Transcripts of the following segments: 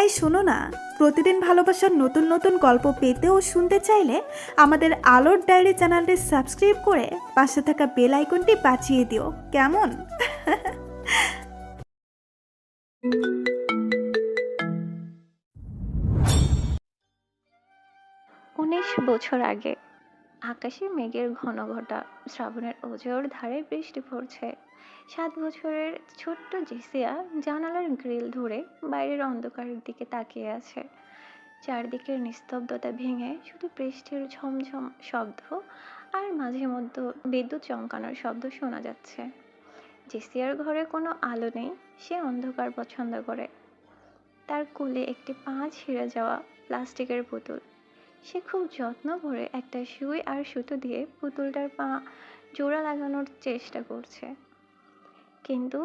এই শোনো না, প্রতিদিন ভালোবাসার নতুন নতুন গল্প পেতে ও শুনতে চাইলে আমাদের আলোর ডায়েরি চ্যানেলটি সাবস্ক্রাইব করে পাশে থাকা বেল আইকনটি বাজিয়ে দিও কেমন। ১৯ বছর আগে আকাশে মেঘের ঘনঘটা, শ্রাবণের অজোর ধারে বৃষ্টি পড়ছে। ৭ বছরের ছোট্ট জেসিয়া জানালার গ্রিল ধরে বাইরের অন্ধকারের দিকে তাকিয়ে আছে। চারদিকের নিস্তব্ধতা ভেঙে শুধু বৃষ্টির ঝমঝম শব্দ আর মাঝে মধ্যে বিদ্যুৎ চমকানোর শব্দ শোনা যাচ্ছে। জেসিয়ার ঘরে কোনো আলো নেই, সে অন্ধকার পছন্দ করে। তার কোলে একটি পা ছিঁড়ে যাওয়া প্লাস্টিকের পুতুল। সে খুব যত্ন করে একটা সুই আর সুতো দিয়ে পুতুলটার পা জোড়া লাগানোর চেষ্টা করছে, কিন্তু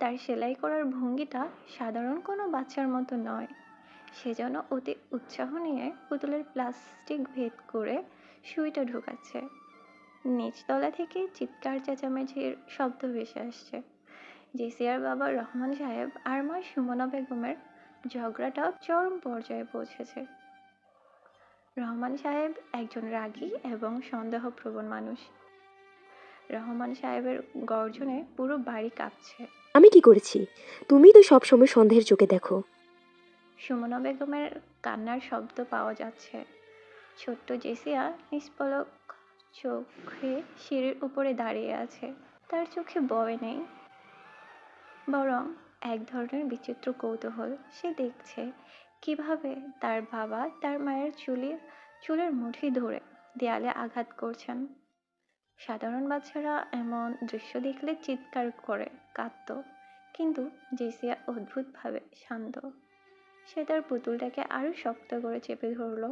তার সেলাই করার ভঙ্গিটা সাধারণ কোনো বাচ্চার মতো নয়। সে যেন অতি উৎসাহ নিয়ে পুতুলের প্লাস্টিক ভেদ করে সুইটা ঢোকাচ্ছে। নিচতলা থেকে চিৎকার চেঁচামেচির শব্দ ভেসে আসছে। জেসিয়ার বাবা রহমান সাহেব আর মা সুমনা বেগমের ঝগড়াটাও চরম পর্যায়ে পৌঁছেছে। রহমান সাহেব একজন রাগী এবং সন্দেহপ্রবণ মানুষ। রহমান সাহেবের গর্জনে পুরো বাড়ি কাঁপছে। আমি কি করেছি? তুমি তো সবসময় সন্দেহের চোখে দেখো। সুমনা বেগমের কান্নার শব্দ পাওয়া যাচ্ছে। ছোট্ট জেসিয়া নিষ্পলক চোখে সিঁড়ির উপরে দাঁড়িয়ে আছে। তার চোখে ভয় নেই, বরং এক ধরনের বিচিত্র কৌতূহল। সে দেখছে কিভাবে তার বাবা তার মায়ের চুলের মুঠি ধরে দেয়ালে আঘাত করছেন। সাধারণ বাচ্চারা এমন দৃশ্য দেখলে চিৎকার করে কাঁদতো, কিন্তু জেসিয়া অদ্ভুতভাবে শান্ত। সে তার পুতুলটাকে আরো শক্ত করে চেপে ধরলো।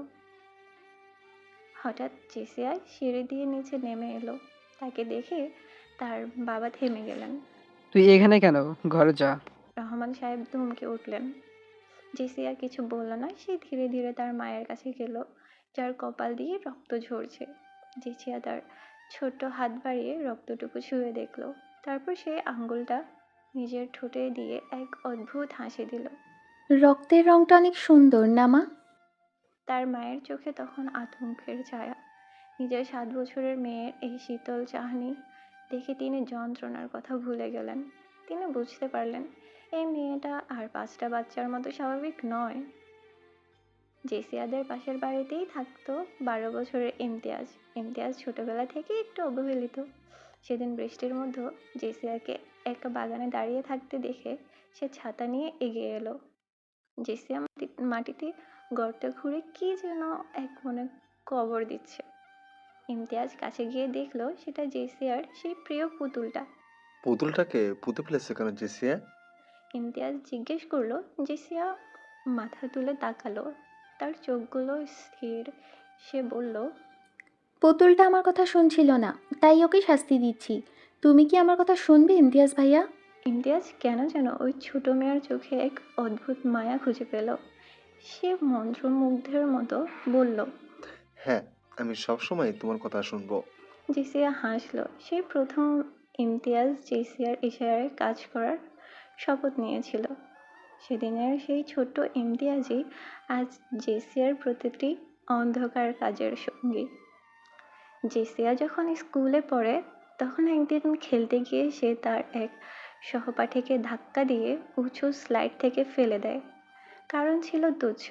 হঠাৎ জেসিয়া সিঁড়ি দিয়ে নিচে নেমে এলো। তাকে দেখে তার বাবা থেমে গেলেন। তুই এখানে কেন? ঘরে যা। রহমান সাহেব ধমকে উঠলেন। জেসিয়া কিছু বলল না। সে ধীরে ধীরে তার মায়ের কাছে গেল, যার কপাল দিয়ে রক্ত ঝরছে। জেসিয়া তার ছোট্ট হাত বাড়িয়ে রক্তটুকু ছুঁয়ে দেখলো। তারপর সে আঙ্গুলটা নিজের ঠোঁটে দিয়ে এক অদ্ভুত হাসি দিল। রক্তের রংটা অনেক সুন্দর না মা? তার মায়ের চোখে তখন আতঙ্কের ছায়া। নিজের ৭ বছরের মেয়ের এই শীতল চাহনি দেখে তিনি যন্ত্রণার কথা ভুলে গেলেন। তিনি বুঝতে পারলেন এই মেয়েটা আর ৫টা বাচ্চার মতো স্বাভাবিক নয়। জেসিয়াদের পাশের বাড়িতেই থাকতো ১২ বছরের ইমতিয়াজ। ইমতিয়াজ ছোটবেলা থেকে একটু অবহেলিত। সেদিন বৃষ্টির মধ্যে জেসিয়াকে একা বাগানে দাঁড়িয়ে থাকতে দেখে সে ছাতা নিয়ে এগিয়ে এলো। জেসিয়া মাটিতে গর্ত খুঁড়ে কি যেন এক মনে কবর দিচ্ছে। ইমতিয়াজ কাছে গিয়ে দেখলো সেটা জেসিয়ার সেই প্রিয় পুতুলটা। পুতুলটাকে পুঁতে ফেলেছে কেন জেসিয়া? ইমতিয়াজ জিজ্ঞেস করলো। জেসিয়া মাথা তুলে তাকালো, তার চোখগুলো স্থির। সে বলল, পুতুলটা আমার কথা শুনছিল না, তাই ওকে শাস্তি দিচ্ছি। তুমি কি আমার কথা শুনবে ইমতিয়াজ ভাইয়া? ইমতিয়াজ কেন যেন ওই ছোট মেয়ের চোখে এক অদ্ভুত মায়া খুঁজে পেল। সে মন্ত্রমুগ্ধের মতো বলল, হ্যাঁ, আমি সবসময় তোমার কথা শুনবো। জেসিয়া হাসলো। সেই প্রথম ইমতিয়াজ জেসিয়ার ইশারায় কাজ করার শপথ নিয়েছিল। সেদিনের সেই ছোট্ট ইমতিয়াজই আজ জেসিয়ার প্রতিটি অন্ধকার কাজের সঙ্গী। জেসিয়া যখন স্কুলে পড়ে, তখন একদিন খেলতে গিয়ে সে তার এক সহপাঠীকে ধাক্কা দিয়ে উঁচু স্লাইড থেকে ফেলে দেয়। কারণ ছিল তুচ্ছ,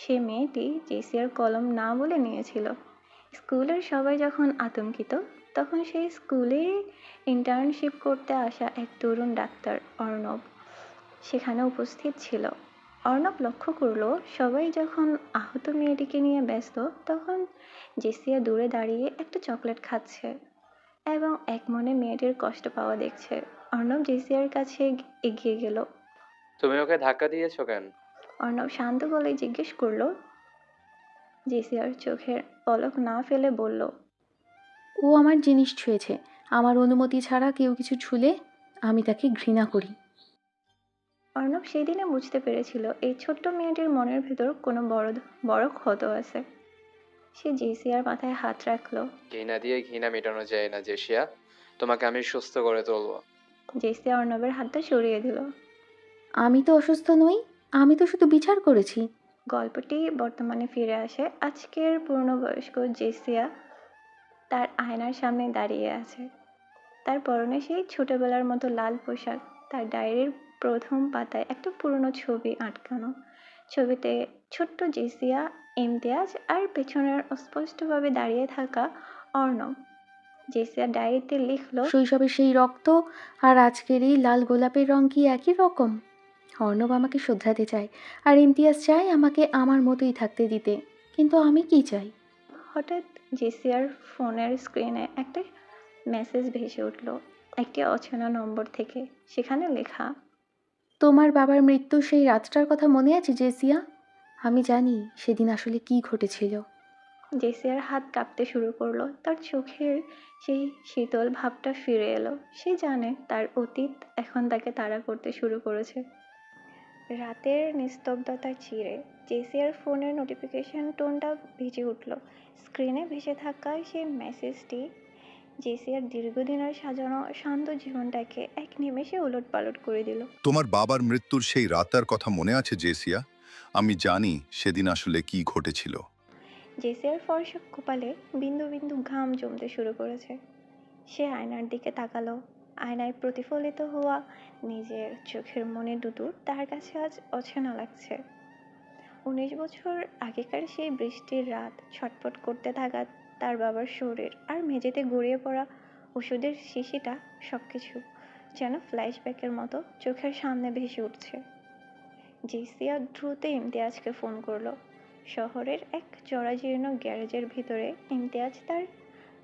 সে মেয়েটি জেসিয়ার কলম না বলে নিয়েছিল। স্কুলের সবাই যখন আতঙ্কিত, তখন সেই স্কুলে ইন্টার্নশিপ করতে আসা এক তরুণ ডাক্তার অর্ণব সেখানে উপস্থিত ছিল। অর্ণব লক্ষ্য করলো সবাই যখন আহত মেয়েটিকে নিয়ে ব্যস্ত, তখন জেসিয়া দূরে দাঁড়িয়ে একটা চকলেট খাচ্ছে এবং এক মনে মেয়েটির কষ্ট পাওয়া দেখছে। অর্ণব জেসিয়ার কাছে এগিয়ে গেল। তুমি ওকে ধাক্কা দিয়েছো কেন? অর্ণব শান্ত গলায় জিজ্ঞেস করলো। জেসিয়ার চোখের পলক না ফেলে বলল, ও আমার জিনিস ছুঁয়েছে। আমার অনুমতি ছাড়া কেউ কিছু ছুলে আমি তাকে ঘৃণা করি। অর্ণব সেদিনে বুঝতে পেরেছিল এই ছোট্ট মেয়েটির মনের ভেতর কোনো বড় বড় ক্ষত আছে। সে জেসিয়ার মাথায় হাত রাখলো। ঘৃণা দিয়ে ঘৃণা মেটানো যায় না জেসিয়া, তোমাকে আমি সুস্থ করে তুলবো। জেসিয়া অর্ণবের হাতটা সরিয়ে দিল। আমি তো অসুস্থ নই। আমি তো শুধু বিচার করেছি। গল্পটি বর্তমানে ফিরে আসে। আজকের পূর্ণবয়স্ক জেসিয়া তার আয়নার সামনে দাঁড়িয়ে আছে। তার পরনে সেই ছোটবেলার মতো লাল পোশাক। তার ডায়েরির প্রথম পাতায় একটা পুরনো ছবি আটকানো। ছবিতে ছোট্ট জেসিয়া, ইমতিয়াজ আর পেছনের অস্পষ্টভাবে দাঁড়িয়ে থাকা অর্ণব। জেসিয়া ডায়েরিতে লিখল, শৈশবের সেই রক্ত আর আজকের এই লাল গোলাপের রং কি একই রকম? অর্ণব আমাকে শোধরাতে চায়, আর ইমতিয়াজ চায় আমাকে আমার মতোই থাকতে দিতে। কিন্তু আমি কি চাই? হঠাৎ জেসিয়ার ফোনের স্ক্রিনে একটা মেসেজ ভেসে উঠল, একটি অচেনা নম্বর থেকে। সেখানে লেখা, তোমার বাবার মৃত্যুর সেই রাতটার কথা মনে আছে জেসিয়া? আমি জানি সেদিন আসলে কি ঘটেছিল। জেসিয়ার হাত কাঁপতে শুরু করলো। তার চোখের সেই শীতল ভাবটা ফিরে এলো। সে জানে তার অতীত এখন তাকে তাড়া করতে শুরু করেছে। রাতের নিস্তব্ধতা চিরে জেসিয়ার ফোনের নোটিফিকেশন টোনটা ভিজে উঠল। স্ক্রিনে ভেসে থাকা সেই মেসেজটি জেসিয়ার দীর্ঘদিনের সাজানো শান্ত জীবনটাকে এক নিমেষে উলটপালট করে দিল। তোমার বাবার মৃত্যুর সেই রাতার কথা মনে আছে জেসিয়া? আমি জানি সেদিন আসলে কি ঘটেছিল। জেসিয়ার ফর্সা কপালে বিন্দু বিন্দু ঘাম জমতে শুরু করেছে। সে আয়নার দিকে তাকালো। আয়নায় প্রতিফলিত হওয়া নিজের চোখের মনে দুটো তার কাছে আজ অচেনা লাগছে। 19 বছর আগেকার সেই বৃষ্টির রাত, ছটফট করতে থাকা তার বাবার শরীর, আর মেঝেতে গড়িয়ে পড়া ওষুধের শিশিটা, সবকিছু যেন ফ্ল্যাশব্যাকের মতো চোখের সামনে ভেসে উঠছে। জেসিয়া দ্রুত ইমতিয়াজকে ফোন করলো। শহরের এক জরাজীর্ণ গ্যারেজের ভিতরে ইমতিয়াজ তার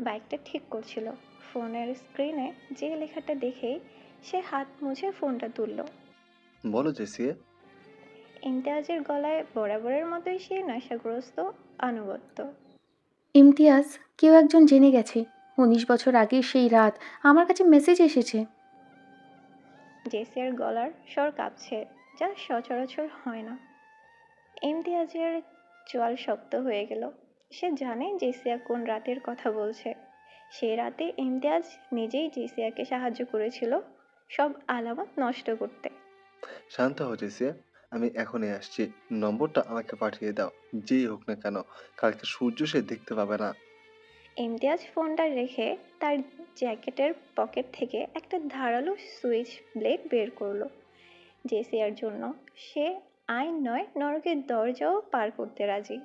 বাইকটা ঠিক করছিল। ফোনের স্ক্রিনে যে লেখাটা দেখেই সে হাত মুছে ফোনটা তুলল। বলো জেসিয়া। ইমতিয়াজের গলায় বরাবরের মতোই সেই নেশাগ্রস্ত আনুগত্য। ইমতিয়াজ, কেউ একজন জেনে গেছে 19 বছর আগের সেই রাত আমার কাছে মেসেজ এসেছে। জেসিয়ার গলার স্বর কাঁপছে, যা সচরাচর হয় না। ইমতিয়াজের চোয়াল শক্ত হয়ে গেল। সে জানে জেসিয়া কোন রাতের কথা বলছে। সেই রাতে ইমতিয়াজ নিজেই জেসিয়াকে সাহায্য করেছিল সব আলামত নষ্ট করতে। শান্ত হও জেসিয়া, আমি এখনই আসছি। নম্বরটা আমাকে পাঠিয়ে দাও। যেই হোক না কেন, কালকে সূর্য সে দেখতে পাবে না। ইমতিয়াজ ফোনটা রেখে তার জ্যাকেটের পকেট থেকে একটা ধারালো সুইচ ব্লেড বের করলো। জেসিয়ার জন্য সে আইন নয়, নরকের দরজাও পার করতে রাজি।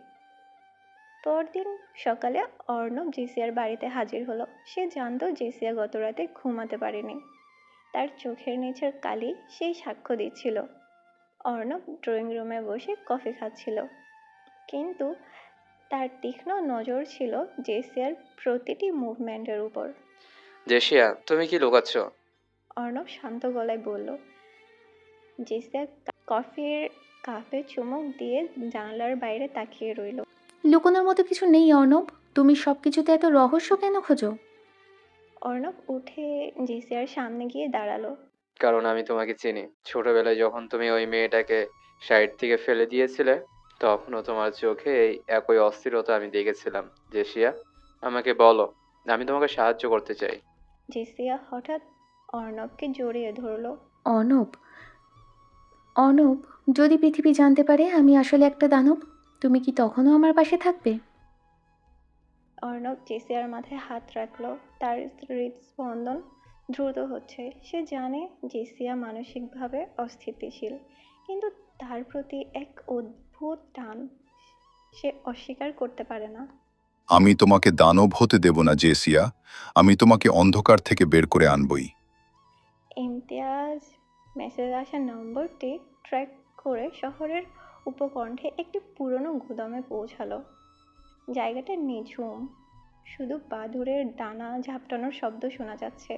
পরদিন সকালে অর্ণব জেসিয়ার বাড়িতে হাজির হলো। সে জানতো জেসিয়া গত রাতে ঘুমাতে পারেনি। তার চোখের নিচের কালি সেই সাক্ষ্য দিচ্ছিল। অর্ণব ড্রয়িং রুমে বসে কফি খাচ্ছিল, কিন্তু তার তীক্ষ্ণ নজর ছিল জেসিয়ার প্রতিটি মুভমেন্টের উপর। জেসিয়া, তুমি কি লুকাচ্ছ? অর্ণব শান্ত গলায় বলল। জেসিয়া কফির কাপে চুমুক দিয়ে জানালার বাইরে তাকিয়ে রইল। লুকোনোর মতো কিছু নেই অর্ণব। তুমি সব কিছুতে এত রহস্য কেন খোঁজো? অর্ণব উঠে জেসিয়ার সামনে গিয়ে দাঁড়ালো। কারণ আমি তোমাকে চিনি। ছোটবেলায় যখন তুমি ওই মেয়েটাকে সাইড থেকে ফেলে দিয়েছিলে, তখনও তোমার চোখে এই একই অস্থিরতা আমি দেখেছিলাম। জেসিয়া, আমাকে বলো, আমি তোমাকে সাহায্য করতে চাই। জেসিয়া হঠাৎ অর্ণবকে জড়িয়ে ধরলো। অর্ণব, অর্ণব, যদি পৃথিবী জানতে পারে আমি আসলে একটা দানব, তুমি কি তখনও আমার পাশে থাকবে? অর্ণব জেসিয়ার মাথায় হাত রাখলো। তার হৃদস্পন্দন দ্রুত হচ্ছে। সে জানে জেসিয়া মানসিকভাবে অস্থিতিশীল, কিন্তু তার প্রতি এক অদ্ভুত টান সে অস্বীকার করতে পারে না। আমি তোমাকে দানব হতে দেব না জেসিয়া, আমি তোমাকে অন্ধকার থেকে বের করে আনবই। ইমতিয়াজ মেসেজ আসা নম্বরটি ট্র্যাক করে শহরের উপকণ্ঠে একটি পুরনো গুদামে পৌঁছালো। জায়গাটা নিঝুম, শুধু বাদুড়ের ডানা ঝাপটানোর শব্দ শোনা যাচ্ছে।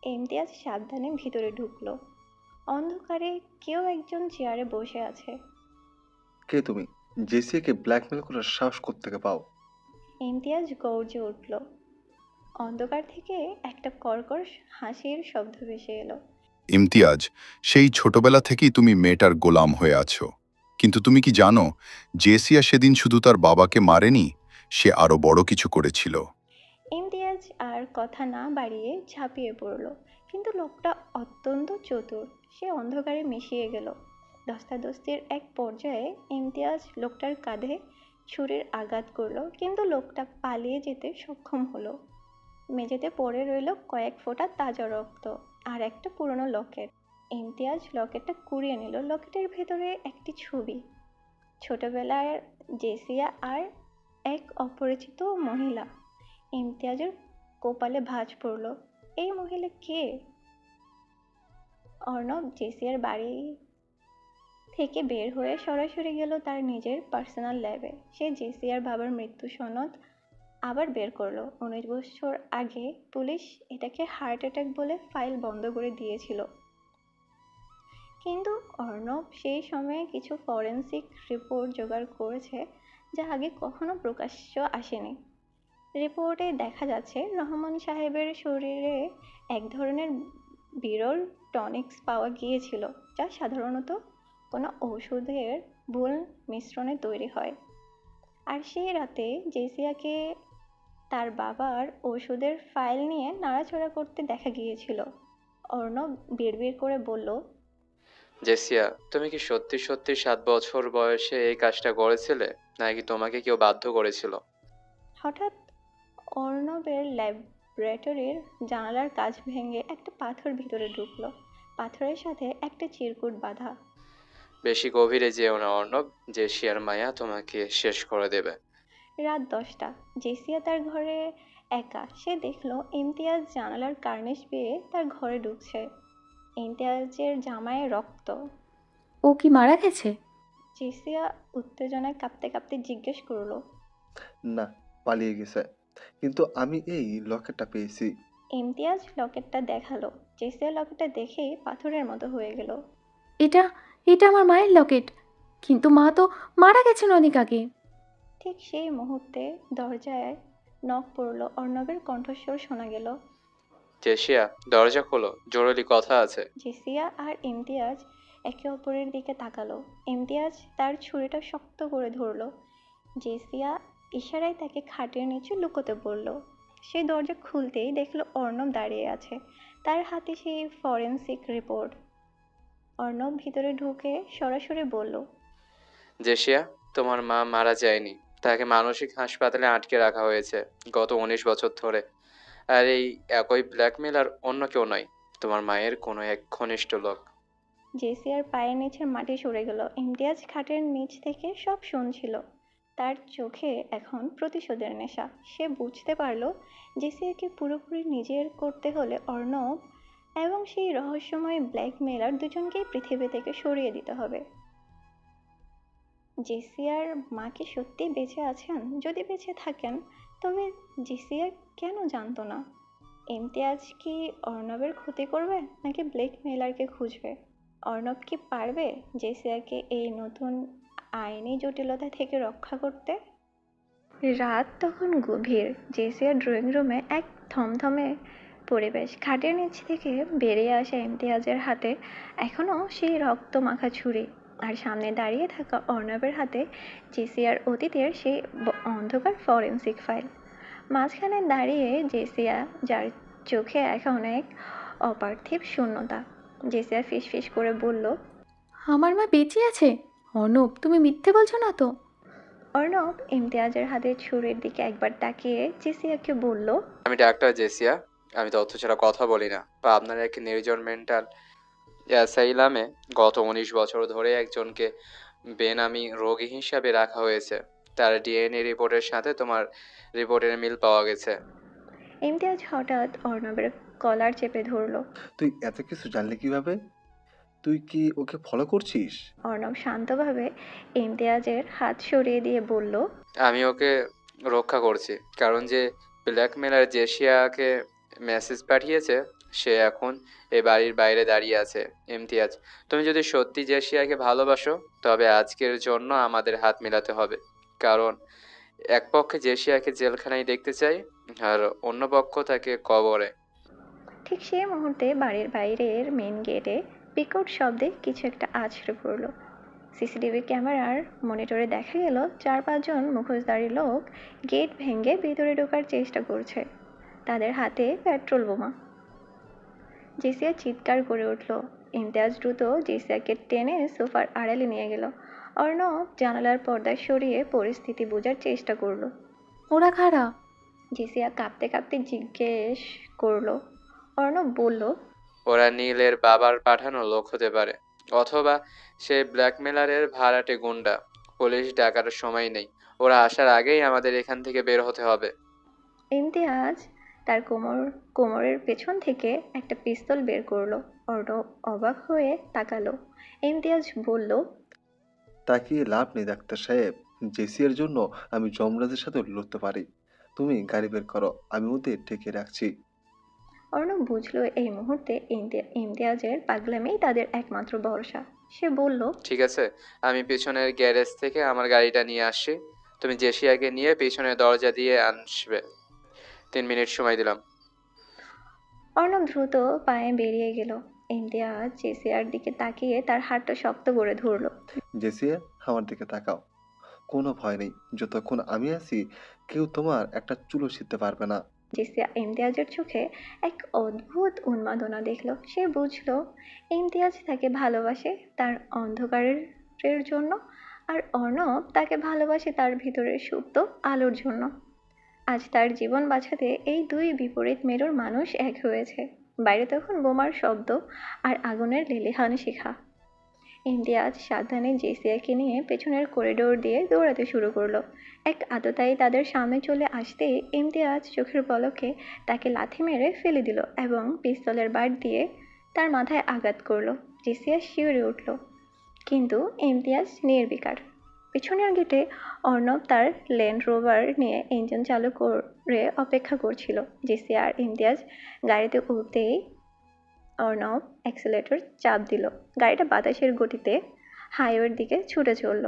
ইমতিয়াজ সাবধানে ভিতরে ঢুকলো। অন্ধকারে কেউ একজন চেয়ারে বসে আছে। কে তুমি? জেসিয়াকে ব্ল্যাকমেল করার সাহস কোত্থেকে পাও? ইমতিয়াজ গর্জে উঠল। অন্ধকার থেকে একটা কর্কশ হাসির শব্দ ভেসে এলো। ইমতিয়াজ, সেই ছোটবেলা থেকেই তুমি মেয়েটার গোলাম হয়ে আছো। কিন্তু তুমি কি জানো, জেসিয়া সেদিন শুধু তার বাবাকে মারেনি, সে আরো বড় কিছু করেছিল। ইমতিয়াজ আর কথা না বাড়িয়ে ঝাঁপিয়ে পড়ল, কিন্তু লোকটা অত্যন্ত চতুর। সে অন্ধকারে মিশিয়ে গেল। ধস্তাধস্তির এক পর্যায়ে ইমতিয়াজ লোকটার কাঁধে ছুরির আঘাত করলো, কিন্তু লোকটা পালিয়ে যেতে সক্ষম হলো। মেঝেতে পড়ে রইল কয়েক ফোঁটা তাজা রক্ত আর একটা পুরনো লকেট। ইমতিয়াজ লকেটটা কুড়িয়ে নিল। লকেটের ভেতরে একটি ছবি, ছোটবেলার জেসিয়া আর এক অপরিচিত মহিলা। ইমতিয়াজের কপালে ভাঁজ পড়ল। এই মহিলা কে? অর্ণব জেসিয়ার বাড়ি থেকে বের হয়ে সরাসরি গেল তার নিজের পার্সোনাল ল্যাবে। সে জেসিয়ার বাবার মৃত্যু সনদ আবার বের করলো। 19 বছর আগে পুলিশ এটাকে হার্ট অ্যাটাক বলে ফাইল বন্ধ করে দিয়েছিল, কিন্তু অর্ণব সেই সময়ে কিছু ফরেন্সিক রিপোর্ট জোগাড় করেছে যা আগে কখনো প্রকাশ্য আসেনি। রিপোর্টে দেখা যাচ্ছে রহমান সাহেবের শরীরে এক ধরনের বিরল টনিক্স পাওয়া গিয়েছিল, যা সাধারণত কোনো ওষুধের ভুল মিশ্রণে তৈরি হয়। আর সেই রাতে জেসিয়াকে তার বাবার ওষুধের ফাইল নিয়ে নাড়াচাড়া করতে দেখা গিয়েছিল। অর্ণব বিড়বিড় করে বলল, জেসিয়া, তুমি কি সত্যি সত্যি 7 বছর বয়সে এই কাজটা করেছিলে, নাকি তোমাকে কেউ বাধ্য করেছিল? হঠাৎ অর্ণবের ল্যাবরেটরির জানালার কাঁচ ভেঙে একটা পাথর ভিতরে ঢুকলো। পাথরের সাথে একটা চিরকুট বাঁধা। বেশি গভীরে যেও না অর্ণব, জেসিয়ার মায়া তোমাকে শেষ করে দেবে। রাত 10টা। জেসিয়া তার ঘরে একা। সে দেখলো ইমতিয়াজ জানালার কার্নিশ বেয়ে তার ঘরে ঢুকছে। ইমতিয়াজের জামায় রক্ত। ও কি মারা গেছে? জেসিয়া উত্তেজনায় কাঁপতে কাঁপতে জিজ্ঞেস করলো। না, পালিয়ে গেছে। কিন্তু আমি এই লকেটটা পেয়েছি। ইমতিয়াজ লকেটটা দেখালো। জেসিয়া লকেটটা দেখেই পাথরের মতো হয়ে গেল। এটা এটা আমার মায়ের লকেট, কিন্তু মা তো মারা গেছেন অনেক আগে। ঠিক সেই মুহূর্তে দরজায় নখ পড়ল। অর্ণবের কণ্ঠস্বর শোনা গেল। জেসিয়া, দরজা খোলো, জরুরি কথা আছে। জেসিয়া আর ইমতিয়াজ একে অপরের দিকে তাকালো। ইমতিয়াজ তার ছুরিটা শক্ত করে ধরলো। জেসিয়া ইশারায় তাকে খাটের নিচে লুকোতে বলল। সে দরজা খুলতেই দেখলো অর্ণব দাঁড়িয়ে আছে, তার হাতে সেই ফরেন্সিক রিপোর্ট। অর্ণব ভিতরে ঢুকে সরাসরি বলল, জেসিয়া, তোমার মা মারা যায়নি, তাকে মানসিক হাসপাতালে আটকে রাখা হয়েছে গত 19 বছর ধরে। আর এই একই ব্ল্যাকমেলার অন্য কেউ নয়, তোমার মায়ের কোনো এক ঘনিষ্ঠ লোক। জেসিয়ার পায়ের নিচের মাটি সরে গেল। ইমতিয়াজ খাটের নিচ থেকে সব শুনছিল। তার চোখে এখন প্রতিশোধের নেশা। সে বুঝতে পারল জেসিয়াকে পুরোপুরি নিজের করতে হলে অর্ণব এবং সেই রহস্যময় ব্ল্যাকমেলার দুজনকেই পৃথিবী থেকে সরিয়ে দিতে হবে। জেসিয়ার মা কি সত্যি বেঁচে আছেন? যদি বেঁচে থাকেন তবে জেসিয়া কেন জানতো না? ইমতিয়াজ কি অর্ণবের ক্ষতি করবে নাকি ব্ল্যাকমেলারকে খুঁজবে? অর্ণব কি পারবে জেসিয়াকে এই নতুন আইনি জটিলতা থেকে রক্ষা করতে? রাত তখন গভীর। জেসিয়ার ড্রয়িং রুমে এক থমথমে পরিবেশ। খাটের নিচ থেকে বেরিয়ে আসা ইমতিয়াজের হাতে এখনও সেই রক্ত মাখা ছুরি, আর সামনে দাঁড়িয়ে থাকা অর্ণবের হাতে জেসিয়ার অতীতের সেই অন্ধকার ফরেন্সিক ফাইল। মাঝখানে দাঁড়িয়ে জেসিয়া, যার চোখে এখন এক অপার্থিব শূন্যতা। জেসিয়া ফিসফিস করে বলল, আমার মা বেঁচে আছে? অর্ণব, তুমি মিথ্যে বলছো না তো? অর্ণব ইমতিয়াজের হাতে ছুরির দিকে একবার তাকিয়ে জেসিয়াকে বলল, আমি ডাক্তার জেসিয়া, আমি তথ্য ছাড়া কথা বলি না। পাবনার এক নির্জন মেন্টাল অ্যাসাইলামে গত 19 বছর ধরে একজনকে বেনামি রোগী হিসাবে রাখা হয়েছে। তার ডিএনএ রিপোর্টের সাথে তোমার রিপোর্টের মিল পাওয়া গেছে। ইমতিয়াজ হঠাৎ অর্ণবের কলার চেপে ধরল। তুই এত কিছু জানলি কিভাবে? তুই কি ওকে ফলো করছিস? অর্ণব শান্তভাবে ইমতিয়াজের হাত সরিয়ে দিয়ে বলল, আমি ওকে রক্ষা করছি, কারণ যে ব্ল্যাকমেলার জেসিয়াকে মেসেজ পাঠিয়েছে সে এখন এই বাড়ির বাইরে দাঁড়িয়ে আছে। ইমতিয়াজ, তুমি যদি সত্যি জেসিয়াকে ভালোবাসো তবে আজকের জন্য আমাদের হাত মেলাতে হবে, কারণ এক পক্ষে জেসিয়াকে জেলখানায় দেখতে চাই আর অন্য পক্ষ তাকে কবরে। ঠিক সেই মুহূর্তে বাড়ির বাইরের মেন গেটে বিকট শব্দে কিছু একটা আছড়ে পড়ল। সিসিটিভি ক্যামেরার মনিটরে দেখা গেল 4-5 জন মুখোশধারী লোক গেট ভেঙে ভিতরে ঢোকার চেষ্টা করছে। তাদের হাতে পেট্রোল বোমা। জেসিয়া চিৎকার করে উঠল। ইমতিয়াজ দ্রুত জেসিয়াকে টেনে সোফার আড়ালে নিয়ে গেল। অর্ণব জানালার পর্দা সরিয়ে পরিস্থিতি বোঝার চেষ্টা করলো। ওরা কারা? জেসিয়া কাঁপতে কাঁপতে জিজ্ঞেস করলো। অর্ণব বলল, ওরা নীলের বাবার পাঠানো লোক হতে পারে, অথবা সে ব্ল্যাকমেলারের ভাড়াটে গুন্ডা। পুলিশ ডাকার সময় নেই, ওরা আসার আগেই আমাদের এখান থেকে বের হতে হবে। ইমতিয়াজ তার কোমরের পেছন থেকে একটা পিস্তল বের করলো। অর্ণব অবাক হয়ে তাকালো। ইমতিয়াজ বলল, তাকিয়ে লাভ নেই ডাক্তার সাহেব, জেসিয়ার জন্য আমি যমরাজের সাথে লড়তে পারি। তুমি গাড়ি বের করো, আমি ওদের ঠেকে রাখছি। অর্ণব বুঝলো এই মুহূর্তে ইমতিয়াজের পাগলামি তাদের একমাত্র ভরসা। সে বলল, ঠিক আছে, আমি পিছনের গ্যারেজ থেকে আমার গাড়িটা নিয়ে আসছি, তুমি জেসিয়াকে নিয়ে পিছনের দরজা দিয়ে আসবে। 3 মিনিট সময় দিলাম। অর্ণব দ্রুত পায়ে বেরিয়ে গেল। ইমতিয়াজ জেসিয়ার দিকে তাকিয়ে তার হাতটা শক্ত করে ধরলো। জেসিয়া, আমার দিকে তাকাও। কোনো ভয় নেই, যতক্ষণ আমি আছি কেউ তোমার একটা চুলো ছিঁড়তে পারবে না। জেসিয়া ইমতিয়াজের চোখে এক অদ্ভুত উন্মাদনা দেখল। সে বুঝলো ইমতিয়াজ তাকে ভালোবাসে তার অন্ধকারের জন্য, আর অর্ণব তাকে ভালোবাসে তার ভিতরের সুপ্ত আলোর জন্য। আজ তার জীবন বাঁচাতে এই দুই বিপরীত মেরুর মানুষ এক হয়েছে। বাইরে তখন বোমার শব্দ আর আগুনের লেলিহান শিখা। ইমতিয়াজ সাবধানে জেসিয়াকে নিয়ে পেছনের করিডোর দিয়ে দৌড়াতে শুরু করলো। এক আততায়ী তাদের সামনে চলে আসতেই ইমতিয়াজ চোখের পলকে তাকে লাথি মেরে ফেলে দিল এবং পিস্তলের বাট দিয়ে তার মাথায় আঘাত করলো। জেসিয়া শিউরে উঠল, কিন্তু ইমতিয়াজ নির্বিকার। পিছনের গেটে অর্ণব তার ল্যান্ড রোভার নিয়ে ইঞ্জিন চালু করে অপেক্ষা করছিল। জেসিয়া আর ইমতিয়াজ গাড়িতে উঠতেই অর্ণব অ্যাক্সিলারেটর চাপ দিল। গাড়িটা বাতাসের গতিতে হাইওয়ের দিকে ছুটে চলল।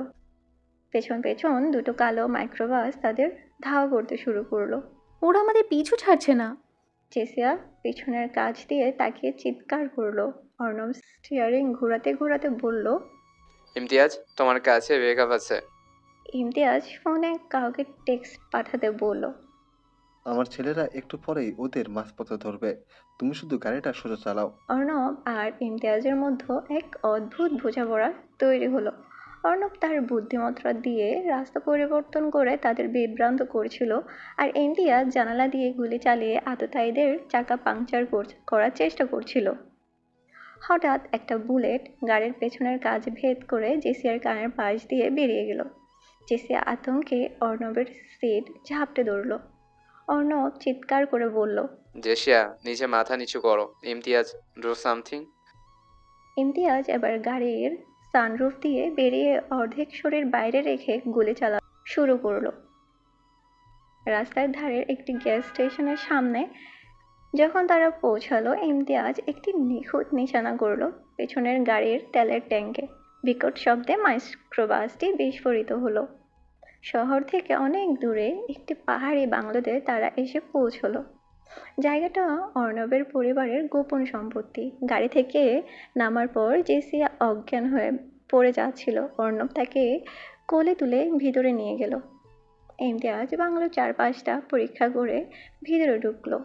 পেছন পেছন দুটো কালো মাইক্রোবাস তাদের ধাওয়া করতে শুরু করলো। ওরা আমাদের পিছু ছাড়ছে না। জেসিয়া পিছনের কাছ দিয়ে তাকিয়ে চিৎকার করলো। অর্ণব স্টিয়ারিং ঘোরাতে ঘোরাতে বলল, ইমতিয়াজ, তোমার কাছে ব্যাকআপ আছে? ইমতিয়াজ ফোনে কাউকে টেক্সট পাঠাতে বলল। আমার ছেলেরা একটু পরেই ওদের মাঝপথে ধরবে, তুমি শুধু গাড়িটা সোজা চালাও। অর্ণব আর ইমতিয়াজের মধ্যে এক অদ্ভুত বোঝাপড়া তৈরি হলো। অর্ণব তার বুদ্ধিমত্তা দিয়ে রাস্তা পরিবর্তন করে তাদের বিভ্রান্ত করছিল, আর ইমতিয়াজ জানালা দিয়ে গুলি চালিয়ে আততায়ীদের চাকা পাংচার করার চেষ্টা করছিল। হঠাৎ একটা বুলেট গাড়ির পেছনের কাজ ভেদ করে জেসিয়ার কানের পাশ দিয়ে বেরিয়ে গেল। জেসিয়া আতঙ্কে অর্ণবের সিট ঝাপটে ধরল। অর্ণব চিৎকার করে বলল, জেসিয়া, নিচে মাথা নিচু করো। Imtiaz, do something. ইমতিয়াজ এবার গাড়ির সানরুফ দিয়ে বেরিয়ে অর্ধেক শরীর বাইরে রেখে গুলি চালানো শুরু করলো। রাস্তার ধারের একটি গ্যাস স্টেশনের সামনে যখন তারা পৌঁছালো, ইমতিয়াজ একটি নিখুঁত নিশানা করলো পেছনের গাড়ির তেলের ট্যাঙ্কে। বিকট শব্দে মাইক্রোবাসটি বিস্ফোরিত হলো। শহর থেকে অনেক দূরে একটি পাহাড়ি বাংলোতে তারা এসে পৌঁছলো। জায়গাটা অর্ণবের পরিবারের গোপন সম্পত্তি। গাড়ি থেকে নামার পর জেসিয়া অজ্ঞান হয়ে পড়ে যাচ্ছিল। অর্ণব তাকে কোলে তুলে ভিতরে নিয়ে গেল। ইমতিয়াজ বাংলোর চারপাশটা পরীক্ষা করে ভিতরে ঢুকলো।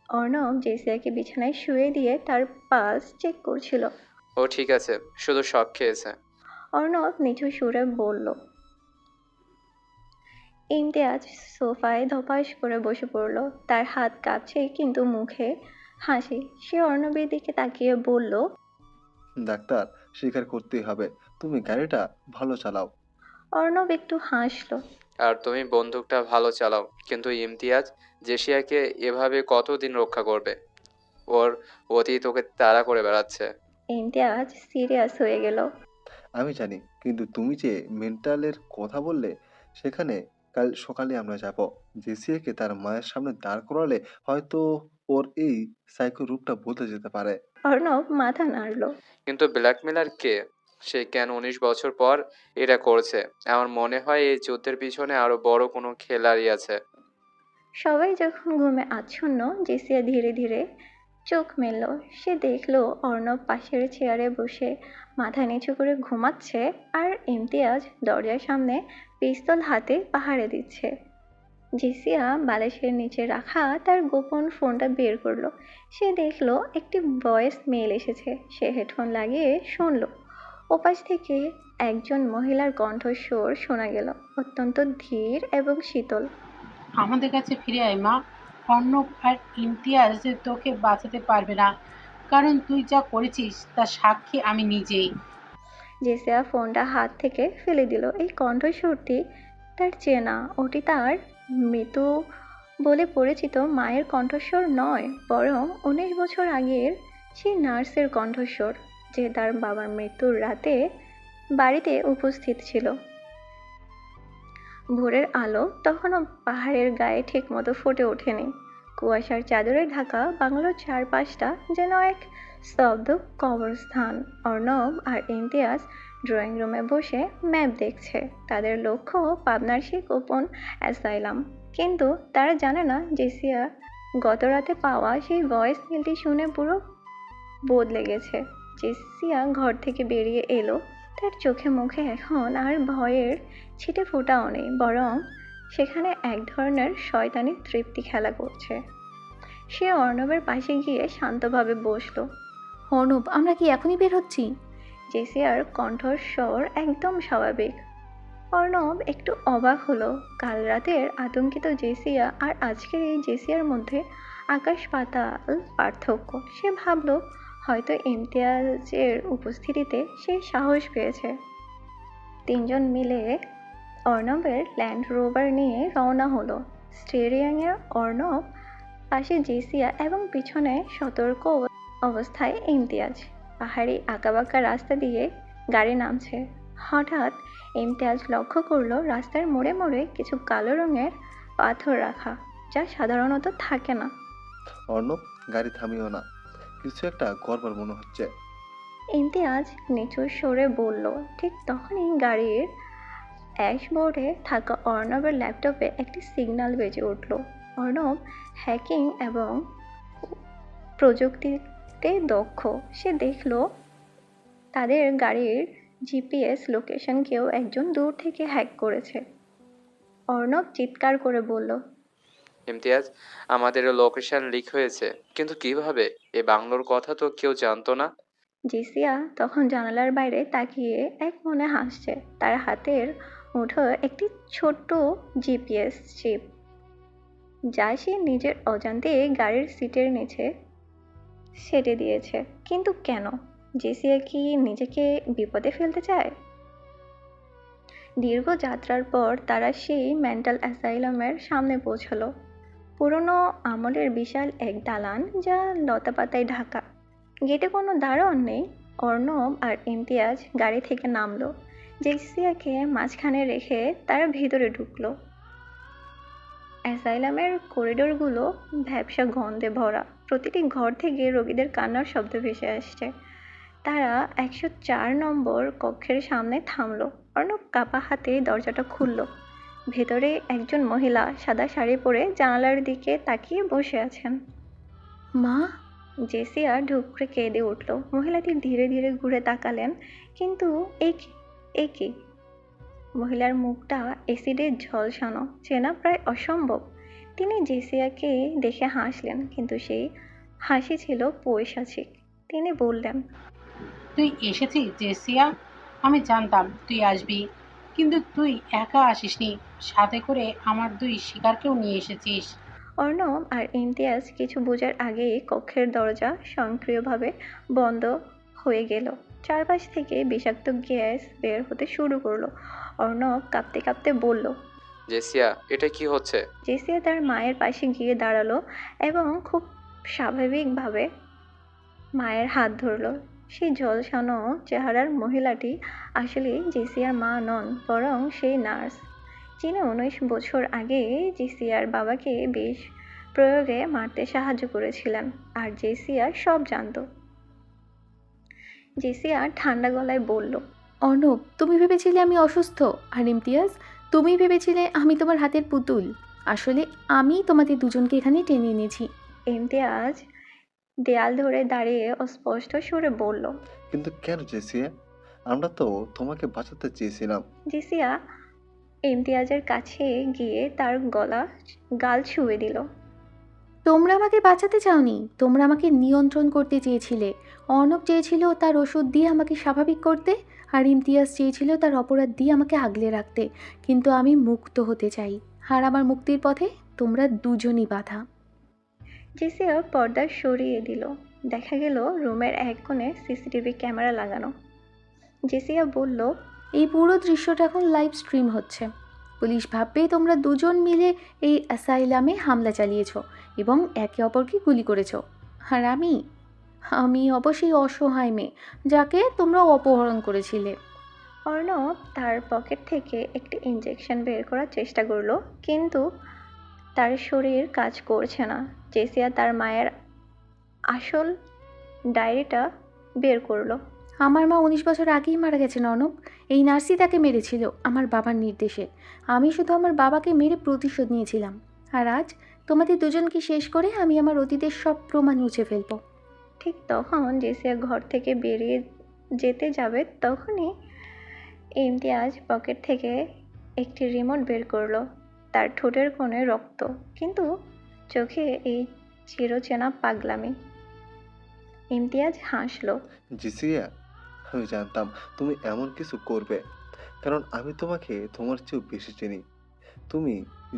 অর্ণব জেসিয়াকে বিছানায় শুয়ে দিয়ে তার পালস চেক করছিল। ও ঠিক আছে, শুধু শক খেয়েছে। অর্ণব নিচু সুরে বলল। ইমতিয়াজ সোফায় ধপাস করে বসে পড়ল। তার হাত কাঁপছে কিন্তু মুখে হাসি। সে অর্ণবের দিকে তাকিয়ে বলল, ডাক্তার, স্বীকার করতেই হবে, তুমি গাড়িটা ভালো চালাও। অর্ণব একটু হাসলো। আর তুমি বন্দুকটা ভালো চালাও, কিন্তু ইমতিয়াজ জেসিয়াকে এভাবে কতদিন রক্ষা করবে? ওর অতীত ওকে তাড়া করে বেড়াচ্ছে। ইমতিয়াজ সিরিয়াস হয়ে গেল। আমি জানি, কিন্তু তুমি যে মেন্টালের কথা বললে, সেখানে কাল সকালে আমরা যাব। জেসিয়াকে তার মায়ের সামনে দাঁড় করালে হয়তো ওর এই সাইকো রূপটা বদলে যেতে পারে। অর্ণব মাথা নাড়ল। কিন্তু ব্ল্যাকমেলার কে? সে কেন 19 বছর পর এটা করছে? আমার মনে হয় এই যুদ্ধের পিছনে আরো বড় কোনো খেলাড়ি আছে। সবাই যখন ঘুমে আচ্ছন্ন, জেসিয়া ধীরে ধীরে চোখ মেলল। সে দেখলো অর্ণব পাশের চেয়ারে বসে মাথা নিচু করে ঘুমাচ্ছে, আর ইমতিয়াজ দরজার সামনে পিস্তল হাতে পাহারা দিচ্ছে। জেসিয়া বালিশের নিচে রাখা তার গোপন ফোনটা বের করলো। সে দেখলো একটি ভয়েস মেইল এসেছে। সে হেডফোন লাগিয়ে শুনলো। ওপাশ থেকে একজন মহিলার কণ্ঠস্বর শোনা গেল, অত্যন্ত ধীর এবং শীতল। আমাদের কাছে ফিরে আয় মা। অর্ণব আর ইমতিয়াজ তোকে বাঁচাতে পারবে না, কারণ তুই যা করেছিস তার সাক্ষী আমি নিজেই। জেসিয়া ফোনটা হাত থেকে ফেলে দিল। এই কণ্ঠস্বরটি তার চেনা। ওটি তার মৃত্যু বলে পরিচিত মায়ের কণ্ঠস্বর নয়, বরং 19 বছর আগের সেই নার্সের কণ্ঠস্বর, যে তার বাবার মৃত্যুর রাতে বাড়িতে উপস্থিত ছিল। ভোরের আলো তখনও পাহাড়ের গায়ে ঠিকমতো ফুটে ওঠেনি। কুয়াশার চাদরে ঢাকা বাংলোর চারপাশটা যেন এক স্তব্ধ কবরস্থান। অর্ণব আর ইমতিয়াজ ড্রয়িং রুমে বসে ম্যাপ দেখছে। তাদের লক্ষ্য পাবনার সেই গোপন অ্যাসাইলাম। কিন্তু তারা জানে না জেসিয়া গত রাতে পাওয়া সেই ভয়েস মেলটি শুনে পুরো বদলে গেছে। জেসিয়া ঘর থেকে বেরিয়ে এলো। তার চোখে মুখে এখন আর ভয়ের ছিটে ফোঁটাও নেই, বরং সেখানে এক ধরনের শয়তানি তৃপ্তি খেলা করছে। সে অর্ণবের পাশে গিয়ে শান্তভাবে বসলো। অর্ণব, আমরা কি এখনই বের হচ্ছি? জেসিয়ার কণ্ঠস্বর একদম স্বাভাবিক। অর্ণব একটু অবাক হলো। কাল রাতের আতঙ্কিত জেসিয়া আর আজকের এই জেসিয়ার মধ্যে আকাশ পাতাল পার্থক্য। সে ভাবলো হয়তো ইমতিয়াজের উপস্থিতিতে সে সাহস পেয়েছে। তিনজন মিলে অর্ণবের ল্যান্ড রোভার নিয়ে রওনা হলো। স্টিয়ারিংয়ে অর্ণব, পাশে জেসিয়া এবং পিছনে সতর্ক অবস্থায় ইমতিয়াজ। পাহাড়ি আঁকাবাঁকা রাস্তা দিয়ে গাড়ি নামছে। হঠাৎ ইমতিয়াজ লক্ষ্য করলো রাস্তার মোড়ে মোড়ে কিছু কালো রঙের পাথর রাখা, যা সাধারণত থাকে না। অর্ণব, গাড়ি থামিও না, কিছু একটা গড়বড় মনে হচ্ছে। ইমতিয়াজ নিচু স্বরে বলল। ঠিক তখনই গাড়ির ড্যাশবোর্ডে থাকা অর্ণবের ল্যাপটপে একটি সিগন্যাল বেজে উঠল। অর্ণব হ্যাকিং এবং প্রযুক্তিতে দক্ষ। সে দেখল তাদের গাড়ির জিপিএস লোকেশন কেউ একজন দূর থেকে হ্যাক করেছে। অর্ণব চিৎকার করে বলল, ইমতিয়াজ, আমাদের লোকেশন লিক হয়েছে, কিন্তু কিভাবে? এই বাংলোর কথা তো কেউ জানতো না। জেসিয়া তখন জানালার বাইরে তাকিয়ে এক মনে হাসছে। তার হাতের মুঠোয় একটি ছোট্ট জিপিএস চিপ, যা সে নিজের অজান্তে গাড়ির সিটের নিচে সেটে দিয়েছে। কিন্তু কেন? জেসিয়া কি নিজেকে বিপদে ফেলতে চায়? দীর্ঘ যাত্রার পর তারা সেই মেন্টাল অ্যাসাইলামের সামনে পৌঁছালো। পুরনো আমলের বিশাল এক দালান, যা লতাপাতায় ঢাকা। গেটে কোনো দারোয়ান নেই। অর্ণব আর ইমতিয়াজ গাড়ি থেকে নামলো। জেসিয়াকে মাঝখানে রেখে তারা ভিতরে ঢুকলো। অ্যাসাইলামের করিডোরগুলো ভ্যাপসা গন্ধে ভরা। প্রতিটি ঘর থেকে রোগীদের কান্নার শব্দ ভেসে আসছে। তারা 104 নম্বর কক্ষের সামনে থামলো। অর্ণব কাপা হাতে দরজাটা খুলল। ভেতরে একজন মহিলা সাদা শাড়ি পরে জানালার দিকে তাকিয়ে বসে আছেন। মা? জেসিয়া ঢুকরে কেঁদে উঠল। মহিলাটি ধীরে ধীরে ঘুরে তাকালেন। কিন্তু এ কি? মহিলার মুখটা অ্যাসিডে ঝলসানো, চেনা প্রায় অসম্ভব। তিনি জেসিয়াকে দেখে হাসলেন, কিন্তু সেই হাসি ছিল পৈশাচিক। তিনি বললেন, তুই এসেছিস জেসিয়া? আমি জানতাম তুই আসবি, কিন্তু তুই একা আসিসনি, সাথে করে আমার 2 শিকারকেও নিয়ে এসেছিস। অর্ণব আর ইমতিয়াজ কিছু বোঝার আগেই কক্ষের দরজা স্বয়ংক্রিয়ভাবে বন্ধ হয়ে গেল। চারপাশ থেকে বিষাক্ত গ্যাস বের হতে শুরু করলো। অর্ণব কাঁপতে কাঁপতে বলল। জেসিয়া, এটা কি হচ্ছে? জেসিয়া তার মায়ের পাশে গিয়ে দাঁড়ালো এবং খুব স্বাভাবিকভাবে মায়ের হাত ধরল। সেই ঝলসানো চেহারার মহিলাটি আসলে জেসিয়ার মা নন, বরং সেই নার্স, যিনি 19 বছর আগে জেসিয়ার বাবাকে বিষ প্রয়োগে মারতে সাহায্য করেছিলেন। আর জেসিয়া সব জানতো। জেসিয়া ঠান্ডা গলায় বলল, অর্ণব, তুমি ভেবেছিলে আমি অসুস্থ, আর ইমতিয়াজ, তুমি ভেবেছিলে আমি তোমার হাতের পুতুল। আসলে আমি তোমাদের দুজনকে এখানে টেনে এনেছি। ইমতিয়াজ দেয়াল ধরে দাঁড়িয়ে অস্পষ্ট সুরে বলল। কিন্তু কেন জেসিয়া? আমরা তো তোমাকে বাঁচাতে চেয়েছিলাম। জেসিয়া ইমতিয়াজের কাছে গিয়ে তার গাল ছুঁয়ে দিল। তোমরা আমাকে বাঁচাতে চাওনি, তোমরা আমাকে নিয়ন্ত্রণ করতে চেয়েছিলে। অর্ণব চেয়েছিল তার ওষুধ দিয়ে আমাকে স্বাভাবিক করতে, আর ইমতিয়াজ চেয়েছিল তার অপরাধ দিয়ে আমাকে আগলে রাখতে। কিন্তু আমি মুক্ত হতে চাই, আর আমার মুক্তির পথে তোমরা দুজনই বাধা। জেসিয়া পর্দা সরিয়ে দিল। দেখা গেল রুমের এক কোণে সিসিটিভি ক্যামেরা লাগানো। জেসিয়া বলল, এই পুরো দৃশ্যটা এখন লাইভ স্ট্রিম হচ্ছে। পুলিশ ভাববে তোমরা দুজন মিলে এই অ্যাসাইলামে হামলা চালিয়েছো এবং একে অপরকে গুলি করেছো। আর আমি অবশ্যই অসহায় মেয়ে যাকে তোমরা অপহরণ করেছিলে। অর্ণব তার পকেট থেকে একটি ইঞ্জেকশন বের করার চেষ্টা করলো, কিন্তু তার শরীর কাজ করছে না। জেসিয়া তার মায়ের আসল ডায়েরিটা বের করলো। আমার মা 19 বছর আগেই মারা গেছেন অর্ণব। এই নার্সই তাকে মেরেছিল আমার বাবার নির্দেশে। আমি শুধু আমার বাবাকে মেরে প্রতিশোধ নিয়েছিলাম। আর আজ তোমাদের দুজনকে শেষ করে আমি আমার অতীতের সব প্রমাণ মুছে ফেলবো। ঠিক তখন জেসিয়া ঘর থেকে বেরিয়ে যেতে যাবে, তখনই ইমতিয়াজ পকেট থেকে একটি রিমোট বের করলো। তার ঠোঁটের কোণে রক্ত, কিন্তু চোখে এই চিরচেনা পাগলামি। ইমতিয়াজ হাসলো। জিসিয়া, আমি জানতাম তুমি এমন কিছু করবে, কারণ আমি তোমাকে তোমার চেয়েও বেশি চিনি। তুমি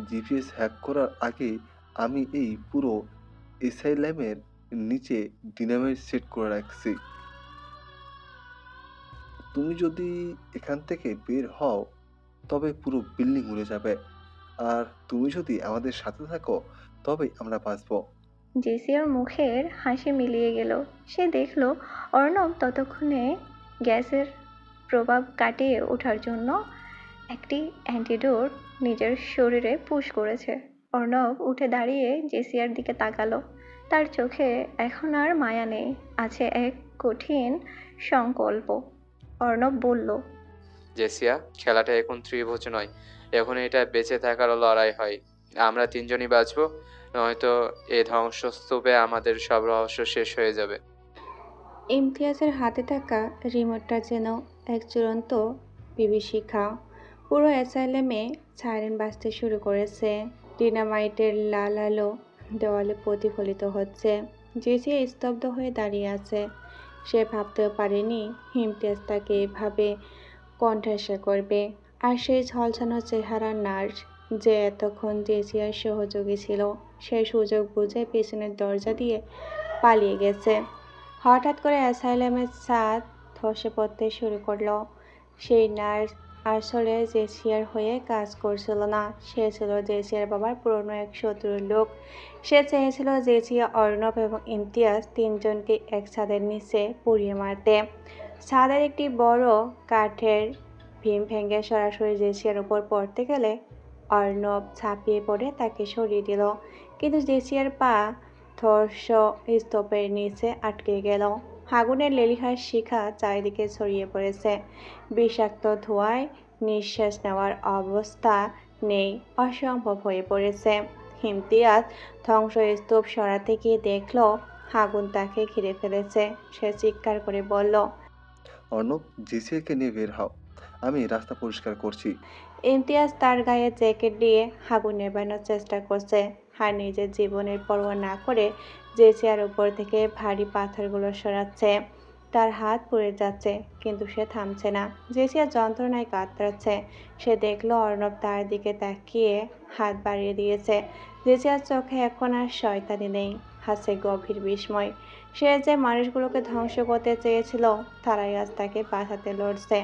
জিপিএস হ্যাক করার আগে আমি এই পুরো এসাইলামের নিচে ডিনামাইট সেট করে রাখছি। তুমি যদি এখান থেকে বের হও তবে পুরো বিল্ডিং উড়ে যাবে, আর তুমি যদি আমাদের সাথে থাকো তবেই আমরা বাঁচবো। জেসিয়ার মুখের হাসি মিলিয়ে গেল। সে দেখল অর্ণব ততক্ষণে গ্যাসের প্রভাব কাটিয়ে ওঠার জন্য একটি অ্যান্টিডোট নিজের শরীরে পুশ করেছে। অর্ণব উঠে দাঁড়িয়ে জেসিয়ার দিকে তাকালো। তার চোখে এখন আর মায়া নেই, আছে এক কঠিন সংকল্প। অর্ণব বলল, জেসিয়া, খেলাটা এখন ত্রিভুজ নয়, এখন এটা বেঁচে থাকার লড়াই হয়। আমরা তিনজনই বাঁচবো, নয়তো এই ধ্বংসস্তূপে আমাদের সব রহস্য শেষ হয়ে যাবে। ইমতিয়াজের হাতে থাকা রিমোটটা যেন এক চূড়ান্ত বিভীষিকা। পুরো অ্যাসাইলামে সাইরেন বাজতে শুরু করেছে। ডিনামাইটের লাল আলো দেওয়ালে প্রতিফলিত হচ্ছে। জেসিয়া স্তব্ধ হয়ে দাঁড়িয়ে আছে। সে ভাবতেও পারেনি ইমতিয়াজ তাকে এভাবে কণ্ঠাসা করবে। আর সেই ঝলসানো চেহারার নার্স যে এতক্ষণ জেসিয়ার সহযোগী ছিল, সেই সুযোগ বুঝে পেছনের দরজা দিয়ে পালিয়ে গেছে। হঠাৎ করে অ্যাসাইলামের ছাদ ধসে পড়তে শুরু করলো। সেই নার্স আসলে জেসিয়ার হয়ে কাজ করছিল না, সে ছিল জেসিয়ার বাবার পুরনো এক শত্রুর লোক। সে চেয়েছিল জেসিয়া, অর্ণব এবং ইমতিয়াজ তিনজনকে এক ছাদের নিচে পুড়িয়ে মারতে। ছাদের একটি বড় কাঠের ভীম ভেঙে সরাসরি জেসিয়ার উপর পড়তে গেলে অর্ণব ঝাঁপিয়ে পড়ে তাকে সরিয়ে দিল, কিন্তু জেসিয়ার পা ধর্ষ স্তূপের নিচে আটকে গেল। আগুনের লেলিহার শিখা চারিদিকে ছড়িয়ে পড়েছে। বিষাক্ত ধোঁয়ায় নিঃশ্বাস নেওয়ার অবস্থা নেই, অসম্ভব হয়ে পড়েছে। ইমতিয়াজ ধ্বংসস্তূপ সরাতে গিয়ে দেখল আগুন তাকে ঘিরে ফেলেছে। সে চিৎকার করে বলল, অর্ণব, জিসিয়াকে নিয়ে বের হও, আমি রাস্তা পরিষ্কার করছি। ইমতিয়াজ তার গায়ে জ্যাকেট দিয়ে আগুন নেভানোর চেষ্টা করছে, আর নিজের জীবনের পরোয়া না করে জেসিয়ার উপর থেকে ভারী পাথরগুলো সরাচ্ছে। তার হাত পুড়ে যাচ্ছে, কিন্তু সে থামছে না। জেসিয়া যন্ত্রণায় কাতরাচ্ছে। সে দেখল অর্ণব তার দিকে তাকিয়ে হাত বাড়িয়ে দিয়েছে। জেসিয়ার চোখে এখন আর শয়তানি নেই, আছে গভীর বিস্ময়। সে যে মানুষগুলোকে ধ্বংস করতে চেয়েছিল তারাই আজ তাকে বাঁচাতে লড়ছে।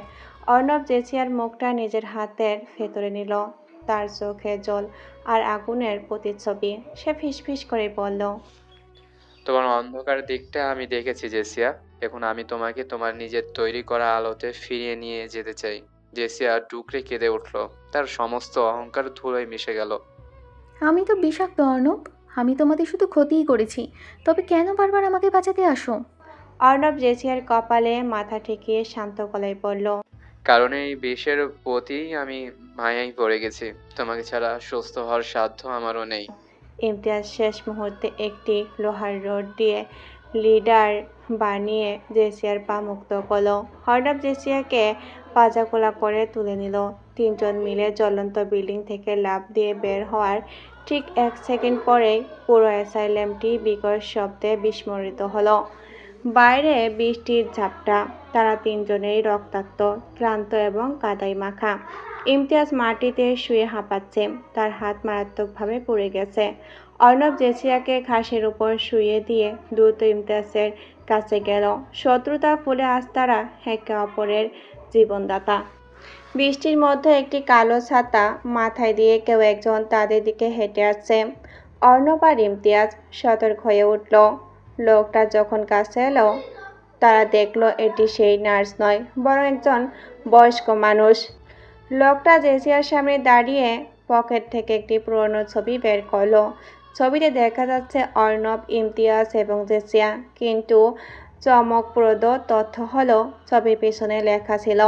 অর্ণব জেসিয়ার মুখটা নিজের হাতের ভেতরে নিল, তার চোখে জল আর আগুনের প্রতিচ্ছবি। সে ফিসফিস করে বলল, তোমার অন্ধকার দিকটা আমি দেখেছি জেসিয়া, এখন আমি তোমাকে তোমার নিজের তৈরি করা আলোতে ফিরিয়ে নিয়ে যেতে চাই। জেসিয়া ডুকরে কেঁদে উঠল, তার সমস্ত অহংকার ধুলোয় মিশে গেল। আমি তো বিষাক্ত অর্ণব, আমি তোমাদের শুধু ক্ষতিই করেছি, তবে কেন বারবার আমাকে বাঁচাতে আসো? অর্ণব জেসিয়ার কপালে মাথা ঠেকিয়ে শান্ত গলায় বলল, কারণ এই বিষের প্রতি আমি মায়ায় পড়ে গেছি, তোমাকে ছাড়া সুস্থ হওয়ার সাধ্য আমারও নেই। ইমতিয়াজ শেষ মুহূর্তে একটি লোহার রড দিয়ে লিডার বানিয়ে জেসিয়ার পা মুক্ত করলো। অর্ণব জেসিয়াকে পাজাকোলা করে তুলে নিল। তিনজন মিলে জ্বলন্ত বিল্ডিং থেকে লাফ দিয়ে বের হওয়ার ঠিক 1 সেকেন্ড পরেই পুরো অ্যাসাইলামটি বিকট শব্দে বিস্ফোরিত হলো। বাইরে বৃষ্টির ঝাপটা। তারা তিনজনেই রক্তাক্ত, ক্লান্ত এবং কাদায় মাখা। ইমতিয়াজ মাটিতে শুয়ে হাঁপাচ্ছে, তার হাত মারাত্মকভাবে পুড়ে গেছে। অর্ণব জেসিয়াকে ঘাসের উপর শুইয়ে দিয়ে দ্রুত ইমতিয়াজের কাছে গেল। শত্রুতা ভুলে আজ তারা একে অপরের জীবনদাতা। বৃষ্টির মধ্যে একটি কালো ছাতা মাথায় দিয়ে কেউ একজন তাদের দিকে হেঁটে আসছে। অর্ণব আর ইমতিয়াজ সতর্ক হয়ে উঠল। লোকটা যখন কাছে এলো, তারা দেখলো এটি সেই নার্স নয়, বরং একজন বয়স্ক মানুষ। লোকটা জেসিয়ার সামনে দাঁড়িয়ে পকেট থেকে একটি পুরনো ছবি বের করলো। ছবিতে দেখা যাচ্ছে অর্ণব, ইমতিয়াজ এবং জেসিয়া, কিন্তু চমকপ্রদ তথ্য হলো ছবির পেছনে লেখা ছিল।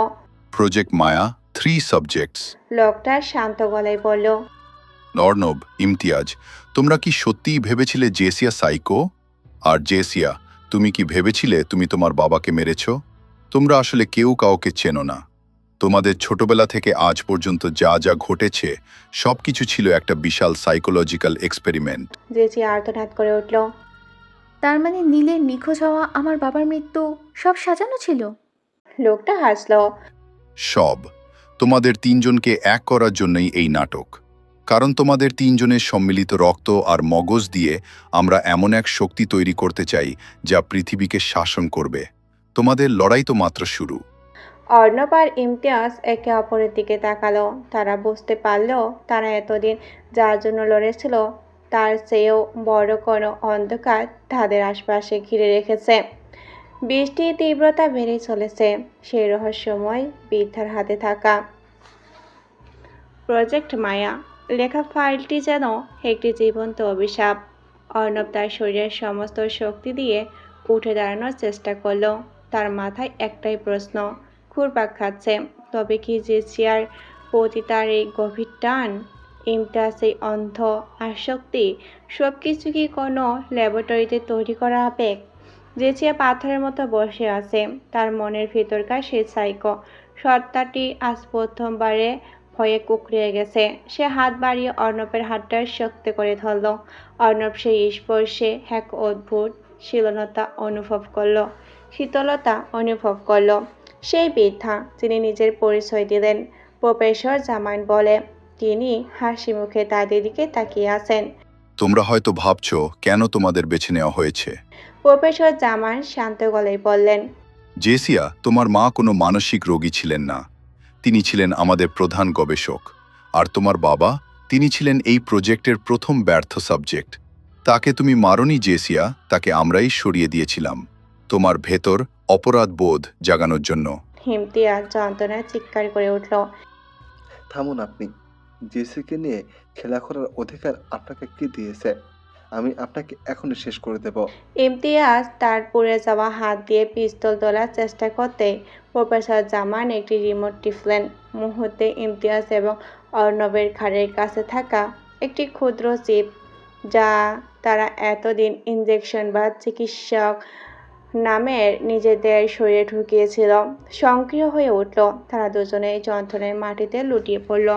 প্রজেক্ট মায়া 3 সাবজেক্টস। লোকটা শান্ত গলায় বলল, অর্ণব, ইমতিয়াজ, তোমরা কি সত্যিই ভেবেছিলে জেসিয়া সাইকো? আর জেসিয়া, তুমি কি ভেবেছিলে তুমি তোমার বাবাকে মেরেছ? তোমরা আসলে কেউ কাউকে চেনো না। তোমাদের ছোটবেলা থেকে আজ পর্যন্ত যা যা ঘটেছে সবকিছু ছিল একটা বিশাল সাইকোলজিক্যাল এক্সপেরিমেন্ট। জেসিয়া আর্তনাদ করে উঠল। তার মানে নীলের নিখোঁজ হওয়া, আমার বাবার মৃত্যু সব সাজানো ছিল? লোকটা হাসলো। সব তোমাদের তিনজনকে এক করার জন্যই এই নাটক। কারণ তোমাদের তিনজনের সম্মিলিত রক্ত আর মগজ দিয়ে আমরা এমন এক শক্তি তৈরি করতে চাই যা পৃথিবীকে শাসন করবে। তোমাদের লড়াই তো মাত্র শুরু। অর্ণব আর ইমতিয়াজ একে অপরের দিকে তাকালো। তারা বুঝতে পারল তারা এতদিন যার জন্য লড়েছিল তার চেয়েও বড় কোনো অন্ধকার তাদের আশপাশে ঘিরে রেখেছে। বৃষ্টির তীব্রতা বেড়েই চলেছে। সেই রহস্যময় বৃদ্ধার হাতে থাকা প্রজেক্ট মায়া লেখা ফাইলটি যেন একটি জীবন্ত অভিশাপ। অর্ণব তার শরীরের সমস্ত শক্তি দিয়ে উঠে দাঁড়ানোর চেষ্টা করলো। তার মাথায় একটাই প্রশ্ন ঘুরপাক খাচ্ছে, তবে কি জেসিয়ার প্রতি তার এই গভীর টান, ইমতিয়াজ এই অন্ধ আসক্তি, সব কিছু কি কোনো ল্যাবরেটরিতে তৈরি করা আবেগ? জেসিয়া পাথরের মতো বসে আছে। তার মনের ভিতরকার সেই সাইকো সত্তাটি আজ প্রথমবারে ভয়ে কুঁকড়িয়ে গেছে। সে হাত বাড়িয়ে অর্ণবের হাতটা শক্ত করে ধরল। অর্ণব সেই স্পর্শে এক অদ্ভুত শীতলতা অনুভব করলো। সেই বৃদ্ধা, যিনি নিজের পরিচয় দিলেন প্রফেসর জামান বলে, তিনি হাসি মুখে তাদের দিকে তাকিয়ে আছেন। তোমরা হয়তো ভাবছো কেন তোমাদের বেছে নেওয়া হয়েছে। প্রফেসর জামান শান্ত গলায় বললেন, জেসিয়া, তোমার মা কোনো মানসিক রোগী ছিলেন না। তিনি ছিলেন আমাদের প্রধান গবেষক। আর তোমার বাবা, তিনি ছিলেন এই প্রজেক্টের প্রথম ব্যর্থ সাবজেক্ট। তাকে তুমি মারোনি জেসিয়া, তাকে আমরাই সরিয়ে দিয়েছিলাম তোমার ভেতর অপরাধ বোধ জাগানোর জন্য। ইমতিয়াজ যন্ত্রণায় চিৎকার করে উঠল। থামুন আপনি। জেসিকে নিয়ে খেলা করার অধিকার আপনাকে কে দিয়েছে? আমি আপনাকে এখনই শেষ করে দেব। ইমতিয়াজ তার পুড়ে যাওয়া হাত দিয়ে পিস্তল তোলার চেষ্টা করতে প্রফেসর জামান একটি রিমোট টিপলেন। মুহূর্তে ইমতিয়াজ এবং অর্ণবের ঘাড়ের কাছে থাকা একটি ক্ষুদ্র চিপ, যা তারা এতদিন ইনজেকশন বা চিকিৎসক নামের নিজেদের শরীরে ঢুকিয়েছিল, সক্রিয় হয়ে উঠল। তারা দুজনেই যন্ত্রণায় মাটিতে লুটিয়ে পড়ল।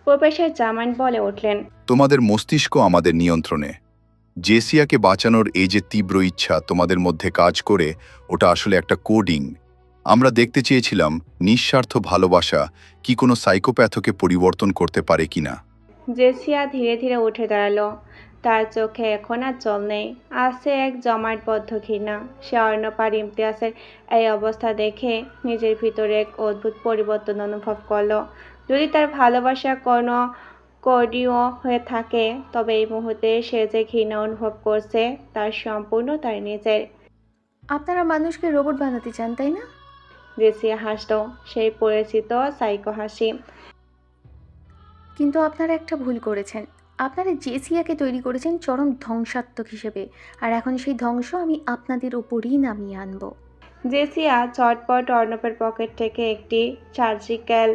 প্রফেসর জামান বলে উঠলেন, তোমাদের মস্তিষ্ক আমাদের নিয়ন্ত্রণে। জেসিয়াকে বাঁচানোর এই যে তীব্র ইচ্ছা তোমাদের মধ্যে কাজ করে, ওটা আসলে একটা কোডিং। আমরা দেখতে চেয়েছিলাম নিঃস্বার্থ ভালোবাসা কি কোনো সাইকোপ্যাথকে পরিবর্তন করতে পারে কিনা। জেসিয়া ধীরে ধীরে উঠে দাঁড়ালো। তার চোখে এখন আর জল নেই, আছে এক জমাটবদ্ধ ঘৃণা। সে অর্ণব আর ইমতিয়াজের এই অবস্থা দেখে নিজের ভিতরে এক অদ্ভুত পরিবর্তন অনুভব করলো। যদি তার ভালোবাসা কোনো কোডীয় হয়ে থাকে, তবে এই মুহূর্তে সে যে ঘৃণা অনুভব করছে তার সম্পূর্ণ তার নিজের। আপনারা মানুষকে রোবট বানাতে চান, তাই না? জেসিয়া হাসলো, সেই পরিচিত সাইকো হাসি। কিন্তু আপনারা একটা ভুল করেছেন। আপনারা জেসিয়াকে তৈরি করেছেন চরম ধ্বংসাত্মক হিসেবে, আর এখন সেই ধ্বংস আমি আপনাদের উপরই নামিয়ে আনবো। জেসিয়া চটপট অর্ণবের পকেট থেকে একটি সার্জিক্যাল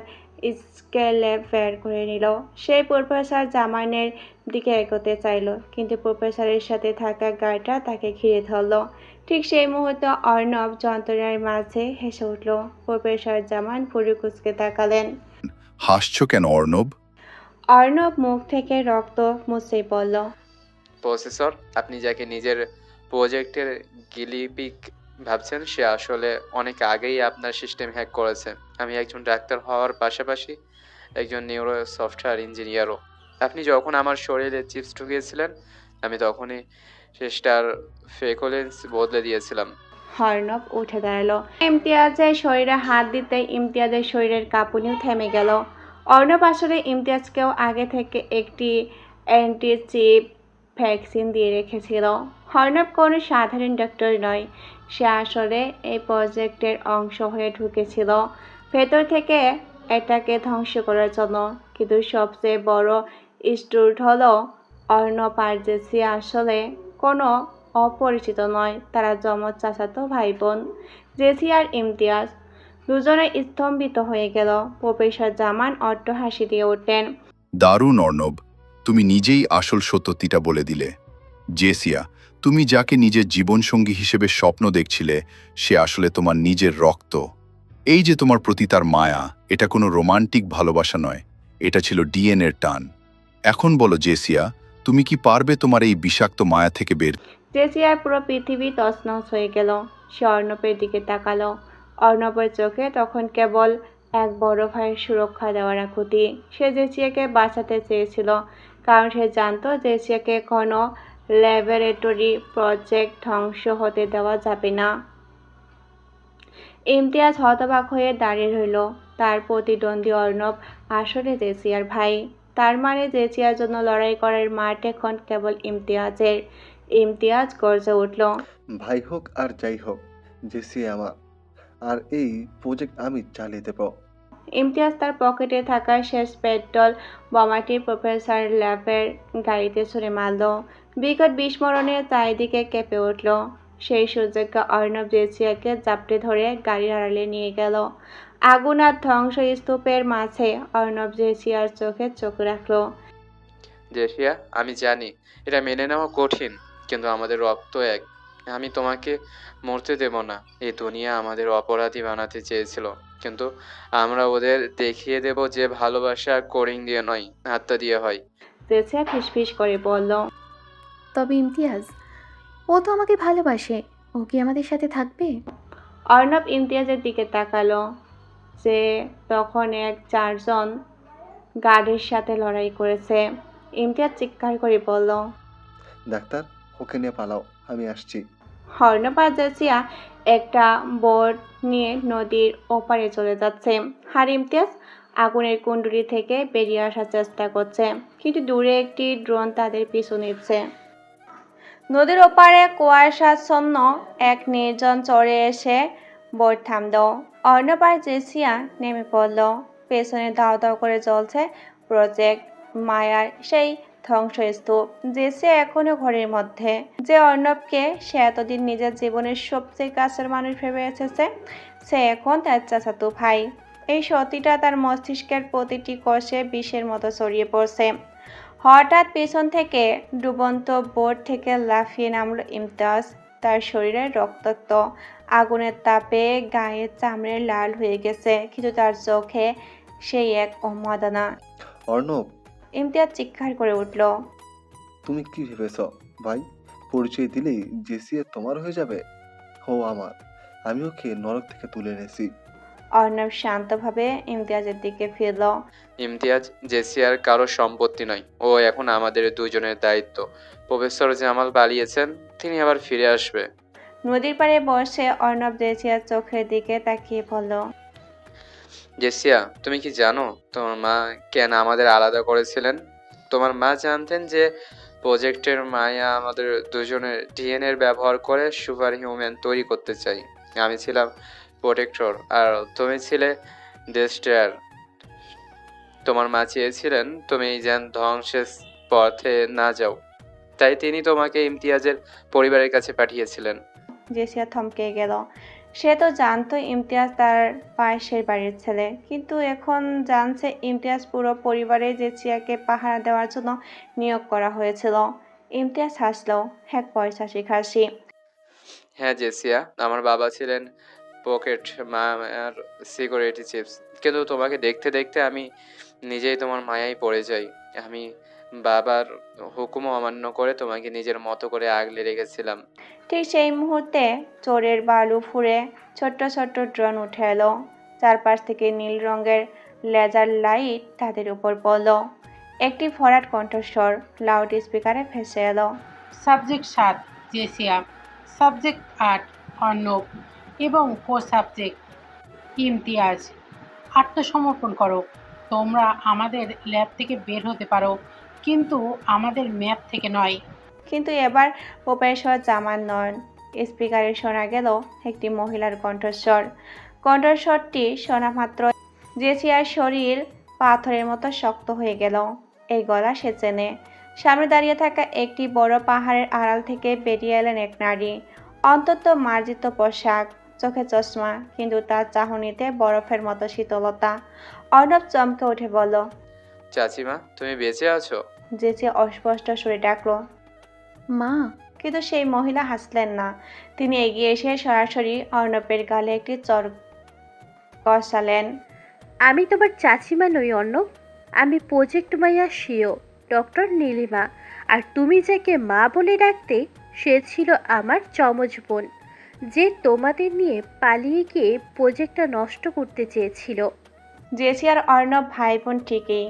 স্কেল বের করে নিল। সে প্রফেসর জামানের দিকে এগোতে চাইল, কিন্তু প্রফেসরের সাথে থাকা গার্ডরা তাকে ঘিরে ধরল। ঠিক সেই মুহূর্তে অর্ণব যন্ত্রণার মাঝে হেসে উঠল। প্রফেসর জামান ভুরু কুঁচকে তাকালেন। হাসছো কেন অর্ণব? অর্ণব মুখ থেকে রক্ত মুছেই পড়ল। প্রসেসর, আপনি যাকে নিজের প্রজেক্টের গিলিপিক ভাবছেন সে আসলে অনেক আগেই আপনার সিস্টেম হ্যাক করেছে। আমি একজন ডাক্তার হওয়ার পাশাপাশি একজন নিউরো সফটওয়্যার ইঞ্জিনিয়ারও। আপনি যখন আমার শরীরে চিপস ঢুকিয়েছিলেন আমি তখনই শেষটার ফ্রিকোয়েন্স বদলে দিয়েছিলাম। অর্ণব উঠে দাঁড়ালো। ইমতিয়াজের শরীরে হাত দিতে ইমতিয়াজের শরীরের কাঁপুনিও থেমে গেল। অর্ণব আসলে ইমতিয়াজকেও আগে থেকে একটি অ্যান্টিচিপ ভ্যাকসিন দিয়ে রেখেছিল। অর্ণব কোনো সাধারণ ডক্টর নয়, সে আসলে এই প্রজেক্টের অংশ হয়ে ঢুকেছিল ভেতর থেকে এটাকে ধ্বংস করার জন্য। কিন্তু সবচেয়ে বড় স্টুড হলো অর্ণব আর জেসি আসলে কোনো অপরিচিত নয়, তারা যমজ চাচাতো ভাই বোন। জেসি আর ইমতিয়াজ দুজনে স্তম্ভিত হয়ে গেল। প্রফেসর জামান অট্টহাসি দিয়ে উঠলেন। দারুণ অর্ণব, তুমি নিজেই আসল সত্যটিটা বলে দিলে। জেসিয়া, তুমি যাকে নিজের জীবনসঙ্গী হিসেবে স্বপ্ন দেখছিলে সে আসলে তোমার নিজের রক্ত। এই যে তোমার প্রতি তার মায়া, এটা কোনো রোমান্টিক ভালোবাসা নয়, এটা ছিল ডিএনএর টান। এখন বলো জেসিয়া, তুমি কি পারবে তোমার এই বিষাক্ত মায়া থেকে বের? জেসিয়ার পুরো পৃথিবী তছনছ হয়ে গেল। সে অর্ণবের দিকে তাকালো। অর্ণবের চোখে তখন কেবল এক বড় ভাইয়ের সুরক্ষা দেওয়ার আকুতি। সে জেসিয়াকে বাঁচাতে চেয়েছিল, কারণ সে জানতো জেসিয়াকে কোনো ল্যাবরেটরি প্রজেক্ট ধ্বংস হতে দেওয়া যাবে না। ইমতিয়াজ হতবাক হয়ে দাঁড়িয়ে রইল। তার প্রতিদ্বন্দ্বী অর্ণব আসলে জেসিয়ার ভাই। তার মানে জেসিয়ার জন্য লড়াই করার মাঠ এখন কেবল ইমতিয়াজের। ইমতিয়াজ গর্জে উঠল। ভাই হোক আর যাই হোক, জেসি আমার, আর এই প্রজেক্ট আমি চালিয়ে দেব। ইমতিয়াজ তার পকেটে থাকা শেষ পেট্রোল বোমাটি প্রফেসর ল্যাবের গাড়িতে ছুঁড়ে মারল। বিকট বিস্মরণে চারিদিকে কেঁপে উঠল। সেই সুযোগে অর্ণব জেসিয়াকে জাপটে ধরে গাড়ির আড়ালে নিয়ে গেল। আগুন আর ধ্বংসস্তূপের মাঝে অর্ণব জেসিয়ার চোখে চোখ রাখল। জেসিয়া, আমি জানি এটা মেনে নেওয়া কঠিন, কিন্তু আমাদের রক্ত এক। আমি তোমাকে মরতে দেব না। এই দুনিয়া আমাদের অপরাধী বানাতে চেয়েছিল, কিন্তু আমরা ওদের দেখিয়ে দেব যে ভালোবাসা কোডিং দিয়ে নয়, আত্মা দিয়ে হয়। জেসিয়া ফিসফিস করে বলল। তবে ইমতিয়াজ, ও তো আমাকে ভালোবাসে, ও কি আমাদের সাথে থাকবে? অর্ণব ইমতিয়াজের দিকে তাকালো, যে তখন 4জন গার্ডের সাথে লড়াই করেছে। ইমতিয়াজ চিৎকার করে বলল। ডাক্তার, ওকে নিয়ে পালাও, আমি আসছি। অর্ণব আর জেসিয়া একটা বোট নিয়ে নদীর ওপারে চলে যাচ্ছে। আর ইমতিয়াজ আগুনের কুণ্ডুলি থেকে বেরিয়ে আসার চেষ্টা করছে, কিন্তু দূরে একটি ড্রোন তাদের পিছু নিচ্ছে। নদীর ওপারে কুয়াশাচ্ছন্ন এক নির্জন চরে এসে বোট থামল। অর্ণব আর জেসিয়া নেমে পড়ল। পেছনে দাও দাও করে জ্বলছে প্রজেক্ট মায়ার সেই ধ্বংসস্তূপ। জেসিয়া এখনো ঘরের মধ্যে। যে অর্ণবকে সে এতদিন নিজের জীবনের সবচেয়ে কাছের মানুষ ভেবে এসেছে, সে এখন তার চাচাতো ভাই। এই সত্যিটা তার মস্তিষ্কের প্রতিটি কোষে বিষের মতো ছড়িয়ে পড়ছে। হঠাৎ পেছন থেকে ডুবন্ত বোট থেকে লাফিয়ে নামল ইমতিয়াজ। তার শরীরে রক্তাক্ত, আগুনের তাপে গায়ের চামড়ে লাল হয়ে গেছে, কিন্তু তার চোখে সেই এক উন্মাদনা। অর্ণব, ইমতিয়াজ চিৎকার করে উঠল। তুমি কি ভেবেছ ভাই? পরিচয় দিলেই জেসিয়া তোমার হয়ে যাবে? ও আমার, আমি ওকে নরক থেকে তুলে এনেছি। অর্ণব শান্তভাবে ইমতিয়াজের দিকে ফিরল। ইমতিয়াজ, জেসিয়ার কারো সম্পত্তি নয়, ও এখন আমাদের দুজনের দায়িত্ব। প্রফেসর জামাল পালিয়েছেন, তিনি আবার ফিরে আসবে। নদীর পাড়ে বসে অর্ণব জেসিয়ার চোখের দিকে তাকিয়ে বলল। জেসিয়া, তুমি কি জানো তোমার মা কেন আমাদের আলাদা করেছিলেন? তোমার মা জানতেন যে প্রজেক্টের মায়া আমাদের দুজনের ডিএনএর ব্যবহার করে সুপার হিউম্যান তৈরি করতে চাই। আমি ছিলাম প্রোটেক্টর আর তুমি ছিলে ডেস্ট্রয়ার। তোমার মা চেয়েছিলেন তুমি যেন ধ্বংসের পথে না যাও, তাই তিনি তোমাকে ইমতিয়াজের পরিবারের কাছে পাঠিয়েছিলেন। জেসিয়া থমকে গেল। সে তো জানতো ইমতিয়াজ তার পাশের বাড়ির ছেলে, কিন্তু এখন জানছে ইমতিয়াজ পুরো পরিবারে জেসিয়াকে পাহারা দেওয়ার জন্য নিয়োগ করা হয়েছিল। ইমতিয়াজ হাসল, এক পয়সাসিক হাসি। হ্যাঁ জেসিয়া, আমার বাবা ছিলেন পকেট মার সিকিউরিটি চিপস, কিন্তু তোমাকে দেখতে দেখতে আমি নিজেই তোমার মায়ায় পড়ে যাই। আমি বাবার হুকুমও অমান্য করে তোমাকে নিজের মতো করে আগলে রেখেছিলাম। ঠিক সেই মুহূর্তে চোরের বালু ফুঁড়ে ছোট্ট ছোট্ট ড্রোন উঠে এলো। চারপাশ থেকে নীল রঙের লেজার লাইট তাদের উপর পড়ল। একটি ভরাট কণ্ঠস্বর লাউড স্পিকারে ভেসে এলো। সাবজেক্ট 7 জেসিয়া, সাবজেক্ট 8 অর্ণব এবং কো সাবজেক্ট ইমতিয়াজ, আত্মসমর্পণ করো। তোমরা আমাদের ল্যাব থেকে বের হতে পারো, কিন্তু আমাদের ম্যাপ থেকে নয়। কিন্তু এবার প্রফেসর জামান নন। স্পিকারে শোনা গেল একটি মহিলার কণ্ঠস্বর। কণ্ঠস্বরটি শোনা মাত্র জেসিয়ার শরীর পাথরের মতো শক্ত হয়ে গেল। এই গলা সে চেনে। সামনে দাঁড়িয়ে থাকা একটি বড় পাহাড়ের আড়াল থেকে বেরিয়ে এলেন এক নারী। অন্তত মার্জিত পোশাক, চোখে চশমা, কিন্তু তার চাহনিতে বরফের মতো শীতলতা। অর্ণব চমকে উঠে বলল, চাচিমা, তুমি বেঁচে আছো? জেসিয়া অস্পষ্ট সুরে ডাকলো, মা। কিন্তু সেই মহিলা হাসলেন না। তিনি এগিয়ে এসে সরাসরি অর্ণবের গালে একটি চর কষালেন। আমি তোমার চাচিমা নই অর্ণব, আমি প্রজেক্ট মাইয়া শিও, ডক্টর নীলিমা। আর তুমি যাকে মা বলে ডাকতে, সে ছিল আমার যমজ বোন, যে তোমাদের নিয়ে পালিয়ে গিয়ে প্রজেক্টটা নষ্ট করতে চেয়েছিল। জেসি আর অর্ণব ভাই বোন ঠিকই,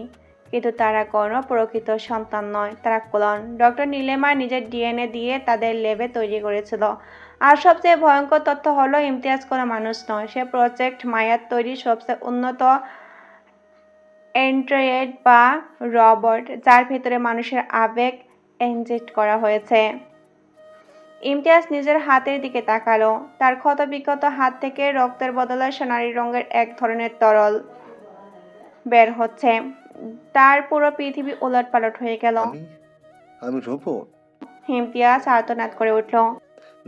কিন্তু তারা কোনো প্রকৃত সন্তান নয়, তারা ক্লোন। ডক্টর নীলিমা নিজের ডিএনএ দিয়ে তাদের ল্যাবে তৈরি করেছিল। আর সবচেয়ে ভয়ঙ্কর তথ্য হলো ইমতিয়াজ কোনো মানুষ নয়, সে প্রজেক্ট মায়ার তৈরি সবচেয়ে উন্নত অ্যান্ড্রয়েড বা রবট, যার ভিতরে মানুষের আবেগ ইনজেক্ট করা হয়েছে। ইমতিয়াজ নিজের হাতের দিকে তাকালো। তার ক্ষতবিক্ষত হাত থেকে রক্তের বদলে সোনালী রঙের এক ধরনের তরল বের হচ্ছে। তার পুরো পৃথিবী উলটপালট হয়ে গেল। আমি রোবট? ইমতিয়াজ আর্তনাদ করে উঠল।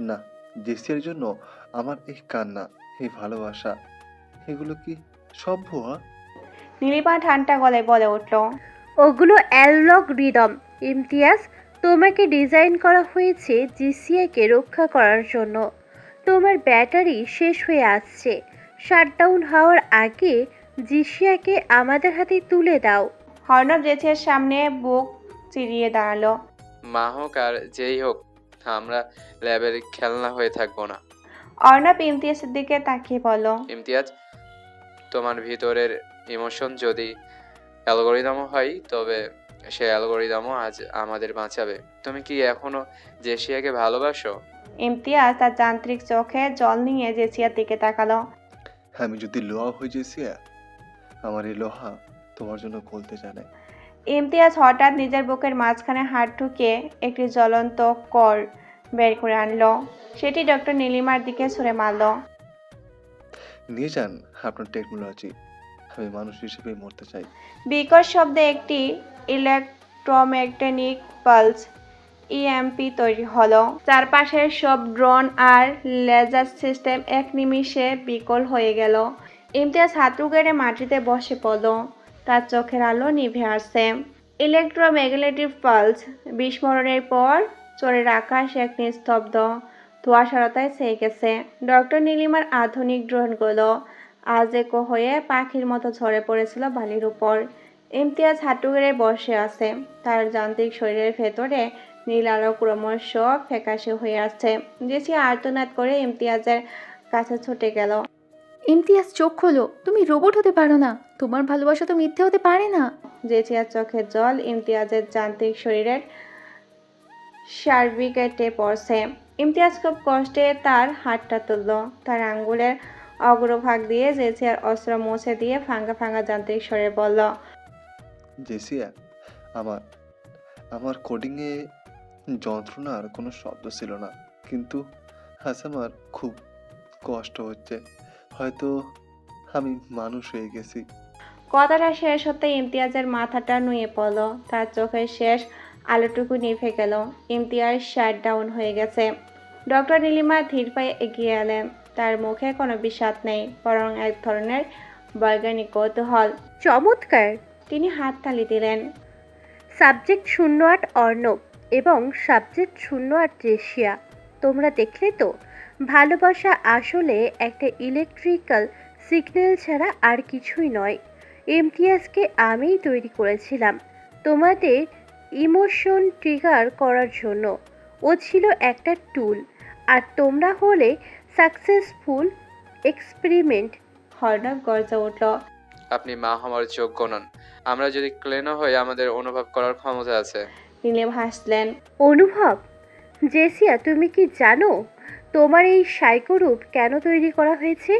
না, জেসিয়ার জন্য আমার এই কান্না, এই ভালোবাসা, এগুলো কি সব ভুয়া? নীলিমা ঠান্ডা গলায় বলে উঠল, ওগুলো অ্যালগরিদম ইমতিয়াজ, তোমাকে ডিজাইন করা হয়েছে জিসিয়াকে রক্ষা করার জন্য। তোমার ব্যাটারি শেষ হয়ে আসছে, শাটডাউন হওয়ার আগে জিসিয়াকে আমাদের হাতে তুলে দাও। অর্ণব জেসিয়ার সামনে বুক চিরিয়ে দাঁড়ালো। মা হোক আর যেই হোক, আমরা ল্যাবের খেলনা হয়ে থাকবো না। অর্ণব ইমতিয়াজের দিকে তাকিয়ে বলল, ইমতিয়াজ, তোমার ভিতরের ইমোশন যদি অ্যালগোরিদমও হয়, তবে সে অ্যালগোরিদমও আজ আমাদের বাঁচাবে। তুমি কি এখনো জেসিয়াকে ভালোবাসো? ইমতিয়াজ তার যান্ত্রিক চোখে জল নিয়ে জেসিয়ার দিকে তাকালো। আমি যদি লোহা হয়ে জেসিয়া, আমার এই লোহা তোমার জন্য গলতে জানে। ইমতিয়াজ হঠাৎ নিজের বুকের মাঝখানে হাত ঢুকিয়ে একটি জ্বলন্ত কর বের করে আনলো। সেটি ডক্টর নীলিমার দিকে ছুঁড়ে মারল। নিয়ে যান আপনার টেকনোলজি, আমি মানুষ হিসেবে মরতে চাই। বিকট শব্দে একটি ইলেকট্রোম্যাগনেটিক পালস ইএমপি তৈরি হলো। চারপাশের সব ড্রোন আর লেজার সিস্টেম এক নিমিষে বিকল হয়ে গেল। ইমতিয়াজ হাঁটু গেড়ে মাটিতে বসে পড়ল। তার চোখের আলো নিভে আসছে। ইলেকট্রোম্যাগনেটিক পালস বিস্ফোরণের পর চোরের আকাশ এক নিস্তব্ধ ধোঁয়াশারতায় ছেয়ে গেছে। ডক্টর নীলিমার আধুনিক ড্রোনগুলো আজেকো হয়ে পাখির মতো ঝরে পড়েছিল বালির উপর। ইমতিয়াজ হাঁটু গেড়ে বসে আছে। তার যান্ত্রিক শরীরের ভেতরে নীল আলো ক্রমশ ফ্যাকাশে হয়ে আসছে। জেসিয়া আর্তনাদ করে ইমতিয়াজের কাছে ছুটে গেল। ইমতিয়াজ, চোখ খোলো, তুমি রোবট হতে পারো না, তোমার ভালোবাসা তো মিথ্যে হতে পারে না। জেসিয়ার চোখের জল ইমতিয়াজের যান্ত্রিক শরীরের সার্ভিকেটে পড়ছে। ইমতিয়াজ খুব কষ্টে তার হাতটা তুলল। তার আঙ্গুলের অগ্রভাগ দিয়ে জেসিয়ার অস্ত্র মুছে দিয়ে ভাঙা ভাঙা যান্ত্রিক স্বরে বলল, জেসিয়া, আমার আমার কোডিংয়ে যন্ত্রণার কোনো শব্দ ছিল না, কিন্তু আজ আমার খুব কষ্ট হচ্ছে। হয়তো আমি মানুষ হয়ে গেছি। কথাটা শেষ হতে ইমতিয়াজের মাথাটা নুয়ে পড়ল। তার চোখের শেষ আলোটুকু নিভে গেল। ইমতিয়াজ শাটডাউন হয়ে গেছে। ডক্টর নীলিমা ধীর পায়ে এগিয়ে এলেন। তার মুখে কোনো বিষাদ নেই, বরং এক ধরনের বৈজ্ঞানিক কৌতূহল। চমৎকার। তিনি হাততালি দিলেন। সাবজেক্ট 08 অর্ণব এবং সাবজেক্ট 08 জেসিয়া, তোমরা দেখলে তো ভালোবাসা আসলে একটা ইলেকট্রিক্যাল সিগন্যাল ছাড়া আর কিছুই নয়। ইমতিয়াজকে আমিই তৈরি করেছিলাম তোমাদের ইমোশন ট্রিগার করার জন্য। ও ছিল একটা টুল, আর তোমরা হলে সাকসেসফুল এক্সপেরিমেন্ট। অর্ণব গর্জে উঠল। আপনি মা হওয়ার যোগ্য নন। আমরা যদি ক্লেনও হই, আমাদের অনুভব করার ক্ষমতা আছে। নীলিমা হাসলেন। অনুভব? জেসিয়া, তুমি কি জানো তোমার এই সাইকোরূপ কেন তৈরি করা হয়েছে?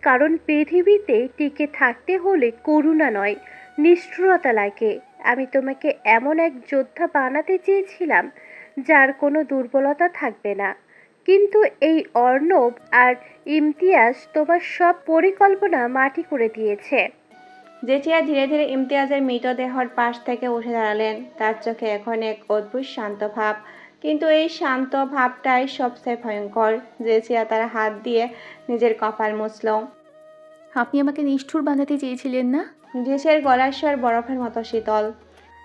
কারণ পৃথিবীতে টিকে থাকতে হলে করুণা নয়, নিষ্ঠুরতা লাগে। আমি তোমাকে এমন এক যোদ্ধা বানাতে চেয়েছিলাম যার কোনো দুর্বলতা থাকবে না, কিন্তু এই অর্ণব আর ইমতিয়াজ তোমার সব পরিকল্পনা মাটি করে দিয়েছে। জেঠিয়া ধীরে ধীরে ইমতিয়াজের মৃতদেহর পাশ থেকে উঠে দাঁড়ালেন। তার চোখে এখন এক অদ্ভুত শান্ত ভাব, কিন্তু এই শান্ত ভাবটাই সবচেয়ে ভয়ঙ্কর। জেঠিয়া তার হাত দিয়ে নিজের কপাল মুছল। আপনি আমাকে নিষ্ঠুর বানাতে চেয়েছিলেন না? জেঠিয়ার গলার স্বর বরফের মতো শীতল।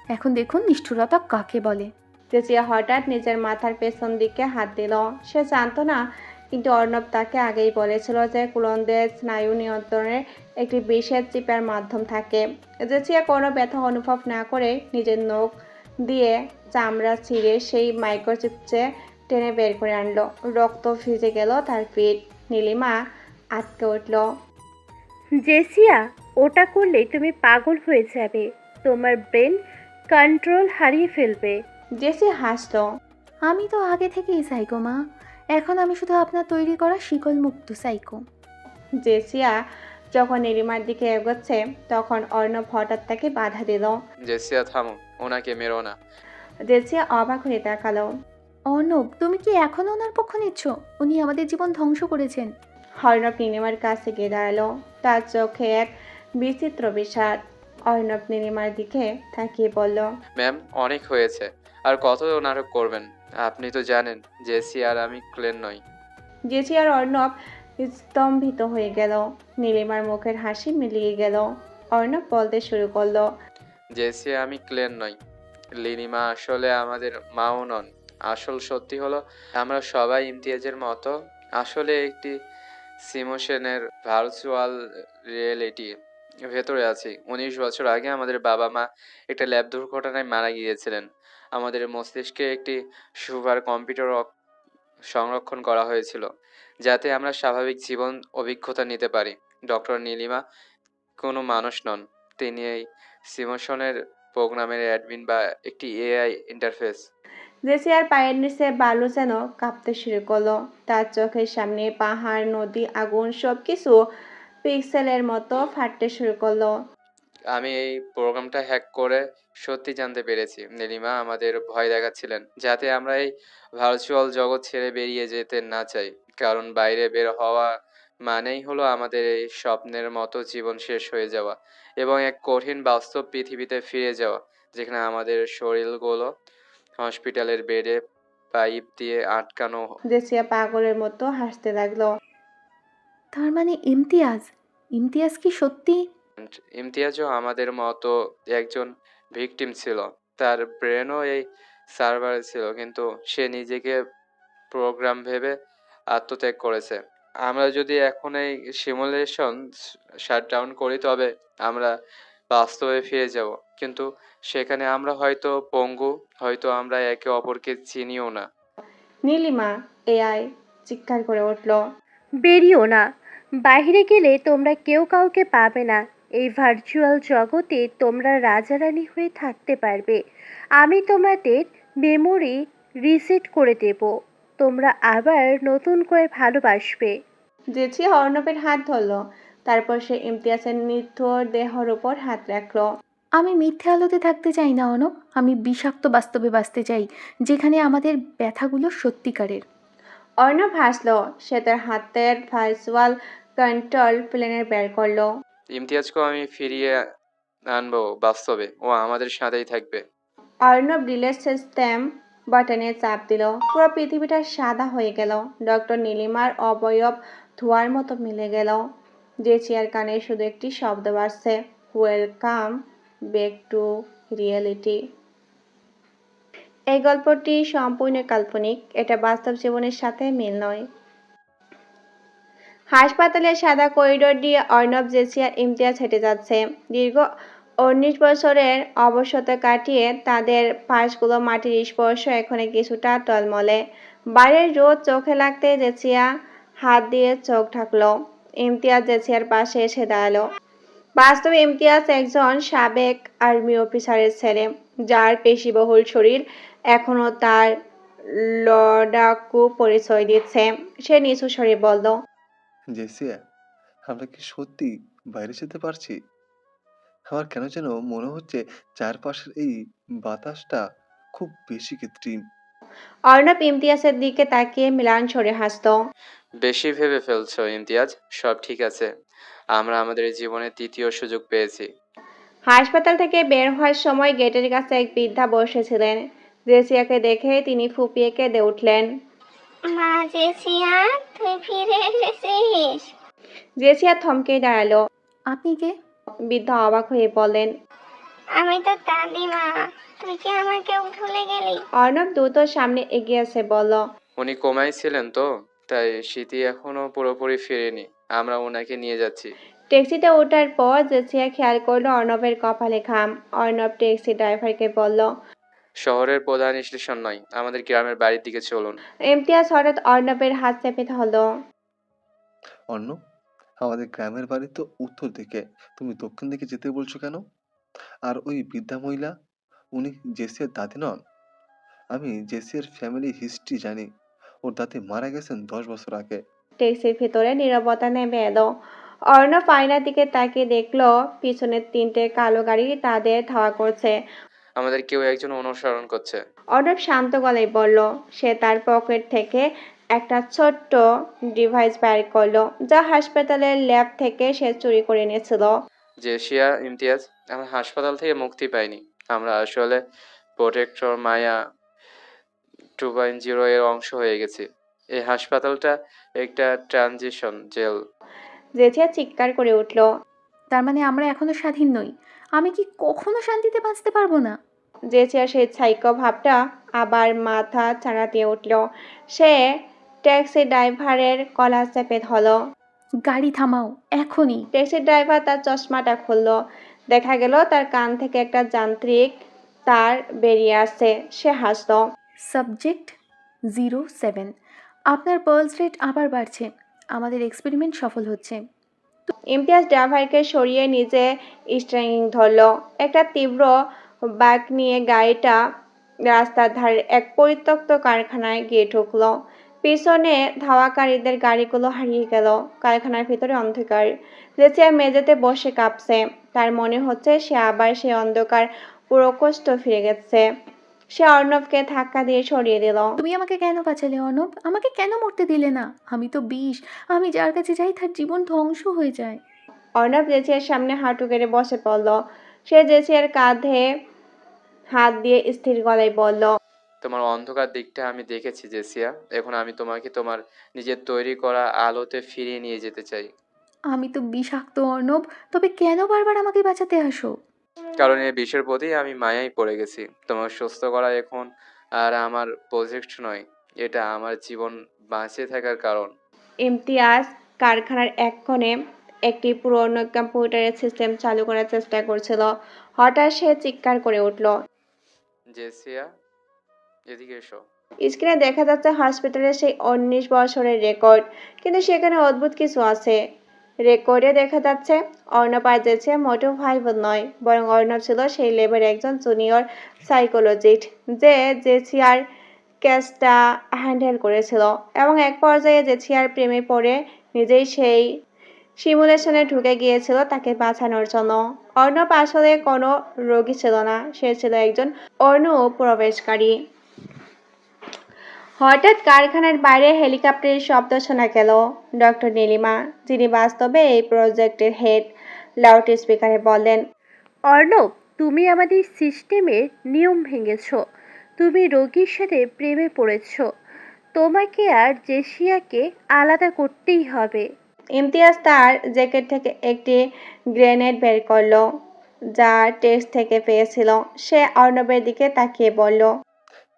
এখন দেখুন নিষ্ঠুরতা কাকে বলে। জেঠিয়া হঠাৎ নিজের মাথার পেছন দিকে হাত দিল। সে জানতো না, কিন্তু অর্ণব তাকে আগেই বলেছিল যে কুলনদের স্নায়ু নিয়ন্ত্রণের একটি বিশেষ চিপের মাধ্যম থাকে। জেঠিয়া কোনো ব্যথা অনুভব না করে নিজের নখ দিয়ে চামড়া ছিঁড়ে সেই মাইক্রোচিপসে টেনে বের করে আনলো। রক্ত ভিজে গেল তার পিঠ। নীলিমা আটকে উঠল। জেসিয়া, ওটা করলে তুমি পাগল হয়ে যাবে, তোমার ব্রেন কন্ট্রোল হারিয়ে ফেলবে। জেসি হাসলো। আমি তো আগে থেকেই সাইকো মা, এখন আমি শুধু আপনার তৈরি করা শিকল মুক্ত সাইকো। জেসিয়া যখন নীলিমার দিকে এগোচ্ছে, তখন অর্ণব হঠাৎ তাকে বাধা দিল। জেসিয়া, থামো, ওনাকে মেরো না। জেসিয়া অবাক হয়ে তাকালো। অর্ণব, তুমি কি এখনও ওনার পক্ষ নিচ্ছ? উনি আমাদের জীবন ধ্বংস করেছেন। অর্ণব নীলিমার কাছে গিয়ে দাঁড়ালো। তার চোখে এক বিচিত্র বিষাদ। অর্ণব নীলিমার দিকে তাকিয়ে বলল, ম্যাম, অনেক হয়েছে। আর কত নাটক করবেন? আপনি তো জানেন জেসি আর আমি ক্লেন নই। জেসিয়ার অর্ণব স্তম্ভিত হয়ে গেল। নীলিমার মুখের হাসি মিলিয়ে গেল। অর্ণব বলতে শুরু করলো, জেসি আমি ক্লেন নই। লিনিমা আসলে আমাদের মাও নন। আসল সত্যি হলো, আমরা সবাই ইমতিয়াজের মতো আসলে একটি সিমোশনের ভার্চুয়াল রিয়েলিটি ভেতরে আছি। 19 বছর আগে আমাদের বাবা মা একটা ল্যাব দুর্ঘটনায় মারা গিয়েছিলেন। আমাদের মস্তিষ্কে একটি সুপার কম্পিউটার সংরক্ষণ করা হয়েছিল, যাতে আমরা স্বাভাবিক জীবন অভিজ্ঞতা নিতে পারি। ডক্টর নীলিমা কোনো মানুষ নন। তিনি এই সিমোশনের প্রোগ্রামের অ্যাডমিন বা একটি এআই ইন্টারফেস। জেসিয়ার পায়ের নিচে বালু যেন কাঁপতে শুরু করলো। তার চোখের সামনে পাহাড়, নদী, আগুন সবকিছু পিক্সেলের মতো ফাটতে শুরু করলো। আমি এই প্রোগ্রামটা হ্যাক করে সত্যি জানতে পেরেছি নীলিমা আমাদের ভয় দেখাচ্ছিলেন, যাতে আমরা এই ভার্চুয়াল জগৎ ছেড়ে বেরিয়ে যেতে না চাই। কারণ বাইরে বের হওয়া মানেই হলো আমাদের এই স্বপ্নের মতো জীবন শেষ হয়ে যাওয়া এবং এক কঠিন বাস্তব পৃথিবীতে ফিরে যাওয়া, যেখানে আমাদের শরীরগুলো হসপিটালের বেডে পাইপ দিয়ে আটকানো। জেসিয়া পাগলের মতো হাসতে লাগলো। তার মানে ইমতিয়াজ, ইমতিয়াজ কি সত্যি? ইমতিয়াজও আমাদের মতো একজন ভিকটিম ছিল। তার ব্রেনও এই সার্ভারে ছিল, কিন্তু সে নিজেকে প্রোগ্রাম ভেবে আত্মত্যাগ করেছে। আমরা যদি এখন এই সিমুলেশন শাটডাউন করি, তবে আমরা বাস্তবে ফিরে যাব, কিন্তু সেখানে আমরা হয়তো পঙ্গু, হয়তো আমরা একে অপরকে চিনিও না। নীলিমা এআই চিৎকার করে উঠল। বেরিও না, বাইরে গেলে তোমরা কেউ কাউকে পাবে না। এই ভার্চুয়াল জগতে তোমরা রাজারানী হয়ে থাকতে পারবে। আমি তোমাদের মেমোরি রিসেট করে দেব, তোমরা আবার নতুন করে ভালোবাসবে। জেসিয়া অর্ণবের হাত ধরলো। তারপর সে ইমতিয়াজের নিথর দেহর উপর হাত রাখলো। আমি মিথ্যে আলোতে থাকতে চাই না অনব, আমি বিষাক্ত বাস্তবে বাঁচতে চাই, যেখানে আমাদের ব্যথাগুলো সত্যিকারের। অর্ণব হাসলো। সে তার হাতের ভার্চুয়াল কন্ট্রোল প্লেনের বের করলো। ইমতিয়াজকেও আমি ফিরিয়ে আনবো বাস্তবে, ও আমাদের সাথেই থাকবে। অর্ণব ডিলেট সিস্টেম বাটনে চাপ দিল। পুরো পৃথিবীটা সাদা হয়ে গেল। ডক্টর নীলিমার অবয়ব ধোঁয়ার মতো মিলে গেল। জেসিয়ার কানে শুধু একটি শব্দ বাজছে, ওয়েলকাম ব্যাক টু রিয়েলিটি। এই গল্পটি সম্পূর্ণ কাল্পনিক। এটা বাস্তব জীবনের সাথে মিল নয়। হাসপাতালের সাদা করিডোর দিয়ে অর্ণব, জেসিয়া, ইমতিয়াজ হেঁটে যাচ্ছে। দীর্ঘ 19 বছরের অবসরতা কাটিয়ে তাদের পাশগুলো মাটির স্পর্শ এখনো কিছুটা টলমলে। বাইরের রোদ চোখে লাগতে জেসিয়া হাত দিয়ে চোখ ঢাকলো। ইমতিয়াজ জেসিয়ার পাশে এসে দাঁড়ালো। বাস্তবে ইমতিয়াজ একজন সাবেক আর্মি অফিসারের ছেলে, যার পেশিবহুল শরীর এখনো তার লড়াকু পরিচয় দিচ্ছে। সে নিচু স্বরে বলল, জেসিয়া, আমরা কি সত্যি বাইরে যেতে পারছি? আমার কেন যেন মনে হচ্ছে চারপাশের এই বাতাসটা খুব বেশি কৃত্রিম। অর্ণব ইমতিয়াজের দিকে তাকিয়ে ম্লান স্বরে হাসত। বেশি ভেবে ফেলছো ইমতিয়াজ, সব ঠিক আছে। আমরা আমাদের জীবনে তৃতীয় সুযোগ পেয়েছি। হাসপাতাল থেকে বের হওয়ার সময় গেটের কাছে এক বৃদ্ধা বসেছিলেন। জেসিয়াকে দেখে তিনি ফুঁপিয়ে কেঁদে উঠলেন। মা জেসিয়া, তুই ফিরে এসেছিস। জেসিয়া থমকে দাঁড়ালো। আপনি কে? বৃদ্ধা অবাক হয়ে বললেন, আমি তো দাদিমা, তুই কি আমাকে ভুলে গেলি? অর্ণব দ্রুত সামনে এগিয়ে এসে বলল, উনি কোমায় ছিলেন তো, তাই স্মৃতি এখনো পুরোপুরি ফেরেনি। আমরা ওনাকে নিয়ে যাচ্ছি। ট্যাক্সিতে ওঠার পর জেসিয়া খেয়াল করলো অর্ণবের কপালে ঘাম। অর্ণব ট্যাক্সি ড্রাইভারকে বলল, শহরের প্রধান স্টেশন নয়, আমাদের গ্রামের বাড়ির দিকে চলুন। ইমতিয়াজ হঠাৎ অর্ণবের হাত চেপে ধরল। অর্ণব, আমাদের গ্রামের বাড়ি তো উত্তর দিকে, তুমি দক্ষিণ দিকে যেতে বলছো কেন? আর ওই বৃদ্ধা মহিলা, উনি জেসিয়ার দাদি নন? আমি জেসিয়ার ফ্যামিলি হিস্ট্রি জানি। ওর দাদি মারা গেছেন 10 বছর আগে। ট্যাক্সির ভেতরে নীরবতা নেমে এলো। অর্ণব আয়নার দিকে তাকিয়ে দেখলো পিছনের 3টে কালো গাড়ি তাদের ধাওয়া করছে। আমাদের কেউ একজন অনুসরণ করছে। অর্ণব শান্ত গলায় বলল। সে তার পকেট থেকে একটা ছোট্ট ডিভাইস বের করলো, যা হাসপাতালের ল্যাব থেকে সে চুরি করে এনেছিল। জেসিয়া, ইমতিয়াজ, আমরা হাসপাতাল থেকে মুক্তি পাইনি। আমরা আসলে প্রোটেক্টর মায়া 2.0 এর অংশ হয়ে গেছি। এই হাসপাতালটা একটা ট্রানজিশন জেল। জেঠিয়া চিৎকার করে উঠল। তার মানে আমরা এখনো স্বাধীন নই? আমি কি কখনো শান্তিতে বাঁচতে পারবো না? জেঠিয়া সেই সাইকো ভাবটা আবার মাথা চাড়া দিয়ে উঠল। সে ট্যাক্সি ড্রাইভারের কলার চেপে ধরল। গাড়ি থামাও এখনই। ট্যাক্সি ড্রাইভার তার চশমাটা খুলল। দেখা গেল তার কান থেকে একটা যান্ত্রিক তার বেরিয়ে আসছে। সে হাসল। সাবজেক্ট 07, আপনার পালস রেট আবার বাড়ছে। আমাদের এক্সপেরিমেন্ট সফল হচ্ছে। ইমতিয়াজ ড্রাইভারকে সরিয়ে নিজে স্টিয়ারিং ধরল। একটা তীব্র বাঁক নিয়ে গাড়িটা রাস্তার ধারে এক পরিত্যক্ত কারখানায় গিয়ে ঢুকলো। পিছনে ধাওয়াকারীদের গাড়িগুলো হারিয়ে গেল। কারখানার ভিতরে অন্ধকার। জেসিয়া মেঝেতে বসে কাঁপছে। তার মনে হচ্ছে সে আবার সেই অন্ধকার প্রকোষ্ঠ ফিরে গেছে। সে অর্ণবকে ধাক্কা দিয়ে সরিয়ে দিল। তুমি আমাকে কেন বাঁচালে অর্ণব? আমাকে কেন মরতে দিলে না? আমি তো বিষ। আমি যার কাছে যাই তার জীবন ধ্বংস হয়ে যায়। অর্ণব জেসিয়ার সামনে হাঁটু গেড়ে বসে পড়ল। সে জেসিয়ার কাঁধে হাত দিয়ে স্থির গলায় বলল, তোমার অন্ধকার দিকটা আমি দেখেছি জেসিয়া। এখন আমি তোমাকে তোমার নিজের তৈরি করা আলোতে ফিরিয়ে নিয়ে যেতে চাই। আমি তো বিষাক্ত অর্ণব, তবে কেন বারবার আমাকে বাঁচাতে আসো? কারণ এই বিষয়ের প্রতি আমি মায়ায় পড়ে গেছি। তোমার সুস্থ করা এখন আর আমার প্রজেক্ট নয়, এটা আমার জীবন বাঁচে থাকার কারণ। ইমতিয়াজ কারখানার এক কোণে একটি পুরনো কম্পিউটারের সিস্টেম চালু করার চেষ্টা করছিল। হঠাৎ সে চিৎকার করে উঠল। জেসিয়া, এদিকে এসো। স্ক্রিনে দেখা যাচ্ছে হসপিটালের সেই 19 বছরের রেকর্ড, কিন্তু সেখানে অদ্ভুত কিছু আছে। রেকর্ডে দেখা যাচ্ছে অর্ণব আর জেসিয়া মোটেও ভাই বোন নয়, বরং অর্ণব ছিল সেই লেভের একজন জুনিয়র সাইকোলজিস্ট, যে জেসিয়ার কেসটা হ্যান্ডেল করেছিল এবং এক পর্যায়ে জেসিয়ার প্রেমে পড়ে নিজেই সেই সিমুলেশনে ঢুকে গিয়েছিল তাকে বাঁচানোর জন্য। অর্ণব আসলে কোনো রোগী ছিল না, সে ছিল একজন অনুপ্রবেশকারী। হঠাৎ কারখানার বাইরে হেলিকপ্টারের শব্দ শোনা গেল। ডক্টর নীলিমা, যিনি বাস্তবে এই প্রজেক্টের হেড, লাউড স্পিকারে বললেন, অর্ণব, তুমি আমাদের সিস্টেমের নিয়ম ভেঙেছ। তুমি রোগীর সাথে প্রেমে পড়েছ। তোমাকে আর জেসিয়াকে আলাদা করতেই হবে। ইমতিয়াজ তার জ্যাকেট থেকে একটি গ্রেনেড বের করলো, যা টেস্ট থেকে পেয়েছিল। সে অর্ণবের দিকে তাকিয়ে বলল,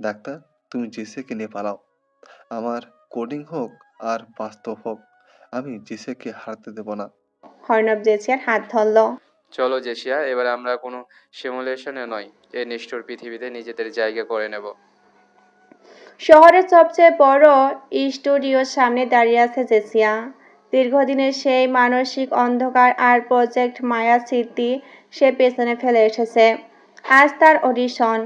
ডাক্তার, তুমি জেসিয়াকে নিয়ে পালাও। আমার কোডিং হোক আর বাস্তব হোক, আমি জেসিয়াকে হারাতে দেব না। অর্ণব জেসিয়ার হাত ধরল। চলো জেসিয়া, এবার আমরা কোনো সিমুলেশনে নয়, এই নিষ্ঠুর পৃথিবীতে নিজেদের জায়গা করে নেব। শহরের সবচেয়ে বড় স্টুডিওর সামনে দাঁড়িয়ে আছে জেসিয়া। দীর্ঘদিনের সেই মানসিক অন্ধকার আর প্রজেক্ট মায়া স্মৃতি সে পেছনে ফেলে এসেছে। আজ তার অডিশন,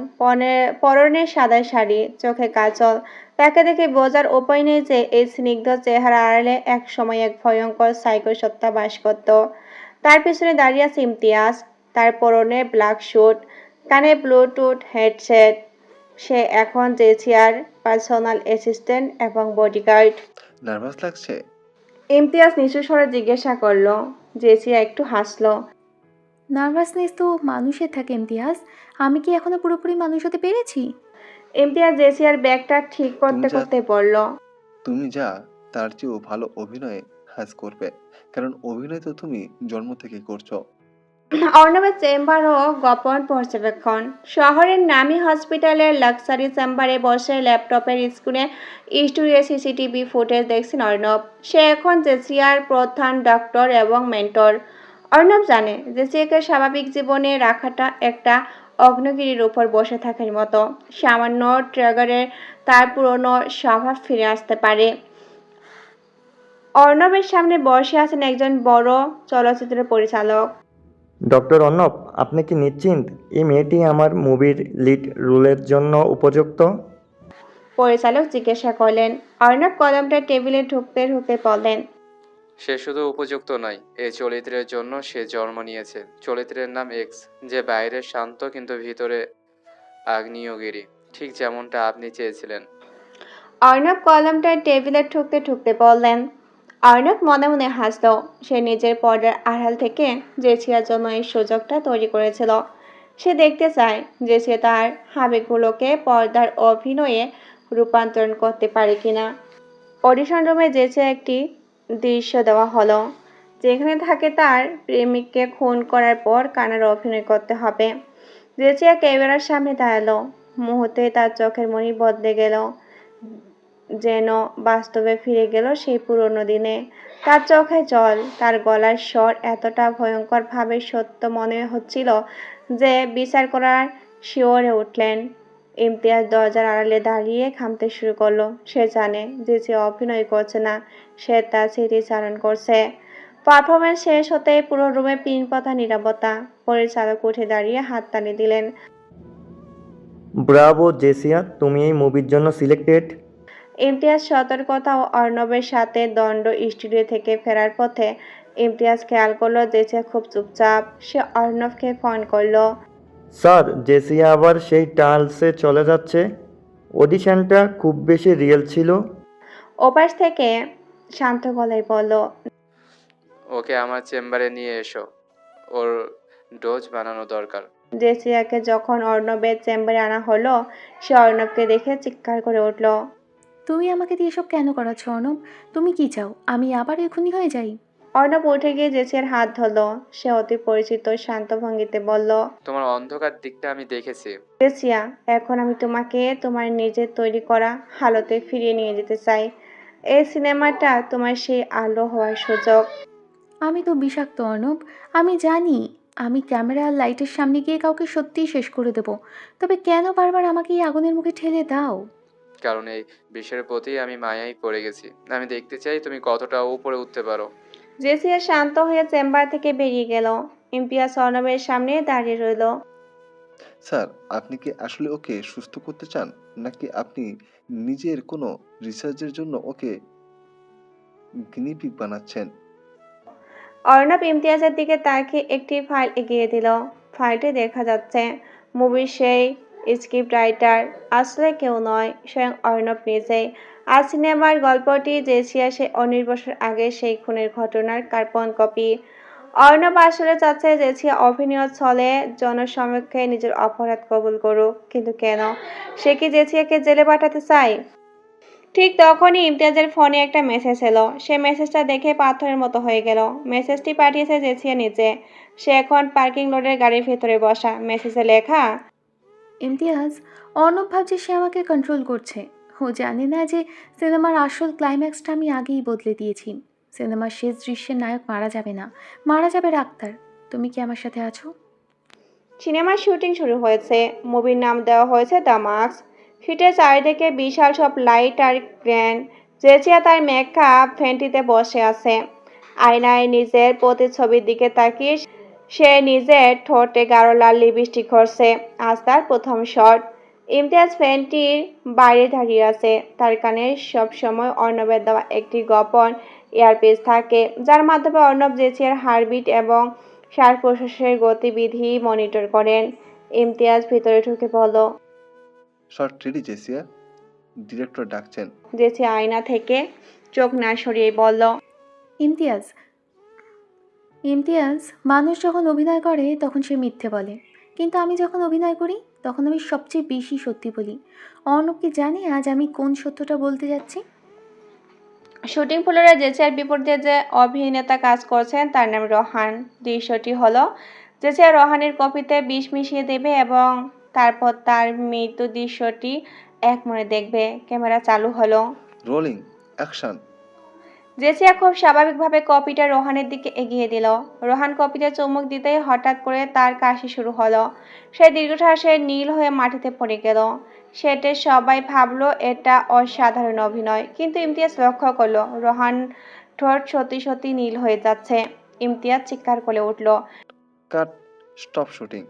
পরনে সাদা শাড়ি, চোখে কাজল। তাকে দেখে বোঝার উপায় নেই যে এই স্নিগ্ধ চেহারা আড়ালে এক সময় এক ভয়ঙ্কর সাইকো সত্তা বাস করত। তার পেছনে দাঁড়িয়ে আছে ইমতিয়াজ, তার পরনে ব্ল্যাক স্যুট, কানে ব্লুটুথ হেডসেট। সে এখন জেসিয়ার পার্সোনাল অ্যাসিস্ট্যান্ট এবং বডিগার্ড। নার্ভাস লাগছে? ইমতিয়াজ নিচু স্বরে জিজ্ঞাসা করলো। জেসিয়া একটু হাসলো। নার্ভাসনেস তো মানুষের থাকে ইমতিয়াজ। আমি কি এখনো পুরোপুরি মানুষ হতে পেরেছি? ইমতিয়াজ জেসিয়ার ব্যাগটা ঠিক করতে তুমি যা করতে বলল। তুমি যা তার চেয়েও ভালো অভিনয়ে কাজ করবে, কারণ অভিনয় তো তুমি জন্ম থেকেই করছো। অর্ণবের চেম্বার ও গোপন পর্যবেক্ষণ। শহরের নামী হসপিটালের লাক্সারি চেম্বারে বসে ল্যাপটপের স্ক্রিনে স্টুডিও সিসিটিভি ফুটেজ দেখছেন অর্ণব। সে এখন জেসিয়ার প্রধান ডক্টর এবং মেন্টর। অর্ণব জানে জেসিয়াকে স্বাভাবিক জীবনে রাখাটা একটা অগ্নিগিরির উপর বসে থাকার মতো। সামান্য ট্রিগারে তার পুরনো স্বভাব ফিরে আসতে পারে। অর্ণবের সামনে বসে আছেন একজন বড় চলচ্চিত্র পরিচালক। ডক্টর অর্ণব, আপনি কি নিশ্চিন্ত এই মেয়েটি আমার মুভির লিড রোলের জন্য উপযুক্ত? পরিচালক জিজ্ঞাসা করলেন। অর্ণব কলমটা টেবিলে ঢুকতে ঢুকতে বললেন। সে শুধু উপযুক্ত নয়, এই চরিত্রের জন্য সে জন্ম নিয়েছে। চরিত্রের নাম এক্স, যে বাইরে শান্ত কিন্তু ভিতরে আগ্নেয়গিরি, ঠিক যেমনটা আপনি চেয়েছিলেন। অর্ণব কলমটা টেবিলে ঠুকতে ঠুকতে বললেন। অর্ণব মনে মনে হাসল। সে নিজের পর্দার আড়াল থেকে জেসিয়ার জন্য এই সুযোগটা তৈরি করেছিল। সে দেখতে চায় জেসিয়া তার আবেগগুলোকে পর্দার অভিনয়ে রূপান্তরণ করতে পারে কিনা। অডিশন রুমে জেসিয়া একটি দৃশ্য দেওয়া হলো, যেখানে থাকে তার প্রেমিককে খুন করার পর কান্নার অভিনয় করতে হবে। জেসিয়া ক্যামেরার সামনে দাঁড়ালো। মুহূর্তে তার চোখের মনি বদলে গেল, যেন বাস্তবে ফিরে গেল সেই পুরনো দিনে। তার চোখে জল, তার গলার স্বর এতটা ভয়ঙ্করভাবে সত্য মনে হচ্ছিল যে বিচার করার শিওরে উঠলেন। ইমতিয়াজ দরজার আড়ালে দাঁড়িয়ে ঘামতে শুরু করলো। সে জানে যে সে অভিনয় করছে না, সে তার স্মৃতিচারণ করছে। পারফরমেন্স শেষ হতেই পুরো রুমে পিনপথা নীরবতা। পরিচালক উঠে দাঁড়িয়ে হাততালি দিলেন। ব্রাভো জেসিয়া, তুমি এই মুভির জন্য সিলেক্টেড। ইমতিয়াজ সতর্কতা ও অর্ণবের সাথে দণ্ড স্টুডিও থেকে ফেরার পথে ইমতিয়াজ খেয়াল করলো জেসিয়া খুব চুপচাপ। সে অর্ণবকে ফোন করলো। স্যার, জেসিয়া আবার সেই টালসে চলে যাচ্ছে। অডিশনটা খুব বেশি রিয়েল ছিল। ওপাশ থেকে শান্ত গলায় বলল। ওকে আমার চেম্বারে নিয়ে এসো, ওর ডোজ বানানো দরকার। জেসিয়াকে যখন অর্ণবের চেম্বারে আনা হলো, সে অর্ণবকে দেখে চিৎকার করে উঠল। তুমি আমাকে দিয়ে এসব কেন করাচ্ছ অর্ণব? তুমি কি চাও আমি আবার এখনই হয়ে যাই? অর্ণব উঠে গিয়ে জেসিয়ার হাত ধরলো। সে অতি পরিচিত শান্ত ভঙ্গিতে বলল। তোমার অন্ধকার দিকটা আমি দেখেছি। জেসিয়া, এখন আমি তোমাকে তোমার নিজের তৈরি করা হালতে ফিরিয়ে নিয়ে যেতে চাই। এই সিনেমাটা তোমার সেই আলো হওয়ার সুযোগ। আমি তো বিষাক্ত অর্ণব, আমি জানি। আমি ক্যামেরা আর লাইটের সামনে গিয়ে কাউকে সত্যিই শেষ করে দেব। তবে কেন বারবার আমাকে এই আগুনের মুখে ঠেলে দাও? কারণ এই বিষয়ের প্রতি আমি মায়ায় পড়ে গেছি। আমি দেখতে চাই তুমি কতটা উপরে উঠতে পারো। জেসিয়া শান্ত হয়ে চেম্বার থেকে বেরিয়ে গেল। ইমতিয়াজ অর্ণবের সামনে দাঁড়িয়ে রইল। স্যার, আপনি কি আসলে ওকে সুস্থ করতে চান, নাকি আপনি নিজের কোনো রিসার্চের জন্য ওকে গিনিপিগ বানাচ্ছেন? অর্ণব ইমতিয়াজের দিকে তাকিয়ে একটি ফাইল এগিয়ে দিল। ফাইলটি দেখা যাচ্ছে মুভির সেই স্ক্রিপ্ট রাইটার আসলে কেউ নয়, স্বয়ং অর্ণব নিজেই। আর সিনেমার গল্পটি জেসিয়া সে 19 বছর আগে সেই খুনের ঘটনার কার্বন কপি। অর্ণব আসলে চাচ্ছে জেসিয়া অভিনয় ছলে জনসমক্ষে নিজের অপরাধ কবুল করুক। কিন্তু কেন? সে কি জেসিয়াকে জেলে পাঠাতে চায়? ঠিক তখনই ইমতিয়াজের ফোনে একটা মেসেজ এলো। সে মেসেজটা দেখে পাথরের মতো হয়ে গেল। মেসেজটি পাঠিয়েছে জেসিয়া নিজে। সে এখন পার্কিং লটের গাড়ির ভেতরে বসা। মেসেজে লেখা। ইমতিয়াজ, অর্ণব ভাবছে সে আমাকে কন্ট্রোল করছে। ও জানে না যে সিনেমার আসল ক্লাইম্যাক্সটা আমি আগেই বদলে দিয়েছি। সিনেমার শেষ দৃশ্যের নায়ক মারা যাবে না, মারা যাবে ডাক্তার। তুমি কি আমার সাথে আছো? সিনেমার শুটিং শুরু হয়েছে। মুভির নাম দেওয়া হয়েছে দ্য মাস্ক। সিটের চারিদিকে বিশাল সব লাইট আর ক্রেন। জেসিয়া তার মেকআপ ফেন্টিতে বসে আছে। আয়নায় নিজের প্রতিচ্ছবির দিকে তাকিয়ে সে নিজের ঠোঁটে গাঢ় লাল লিপস্টিক ঘষছে। আজ তার প্রথম শট। ইমতিয়াজ ফ্যানটির বাইরে দাঁড়িয়ে আছে। তার কানে সবসময় অর্ণবের দেওয়া একটি গোপন ইয়ারপিস থাকে, যার মাধ্যমে অর্ণব জেসিয়ার হার্টবিট এবং শ্বাস প্রশ্বাসের গতিবিধি মনিটর করেন। ইমতিয়াজ ভিতরে ঢুকে বলল, শর্ট রেডি জেসিয়া, ডিরেক্টর ডাকছেন। জেসিয়া আয়না থেকে চোখ না সরিয়ে বলল, ইমতিয়াজ, ইমতিয়াজ, মানুষ যখন অভিনয় করে তখন সে মিথ্যে বলে, কিন্তু আমি যখন অভিনয় করি তখন আমি সবচেয়ে বেশি সত্যি বলি। অর্ণব কি জানে আজ আমি কোন সত্যটা বলতে যাচ্ছি? শুটিং ফ্লোরে জেসিয়ার বিপরীতে যে অভিনেতা কাজ করছেন তার নাম রোহান। দৃশ্যটি হলো জেসিয়া রোহানের কফিতে বিষ মিশিয়ে দেবে এবং তারপর তার মৃত্যু দৃশ্যটি এক মনে দেখবে। ক্যামেরা চালু হলো। Rolling, action. জেসিয়া খুব স্বাভাবিকভাবে কপিটা রোহানের দিকে এগিয়ে দিল। রোহান কপিতে চুমুক দিতেই হঠাৎ করে তার কাশি শুরু হলো। সে দীর্ঘশ্বাসে নীল হয়ে মাটিতে পড়ে গেল। সেটে সবাই ভাবলো এটা অসাধারণ অভিনয়, কিন্তু ইমতিয়াজ লক্ষ্য করলো রোহান ঠোঁট সত্যি সত্যি নীল হয়ে যাচ্ছে। ইমতিয়াজ চিৎকার করে উঠল। কাট, স্টপ শুটিং।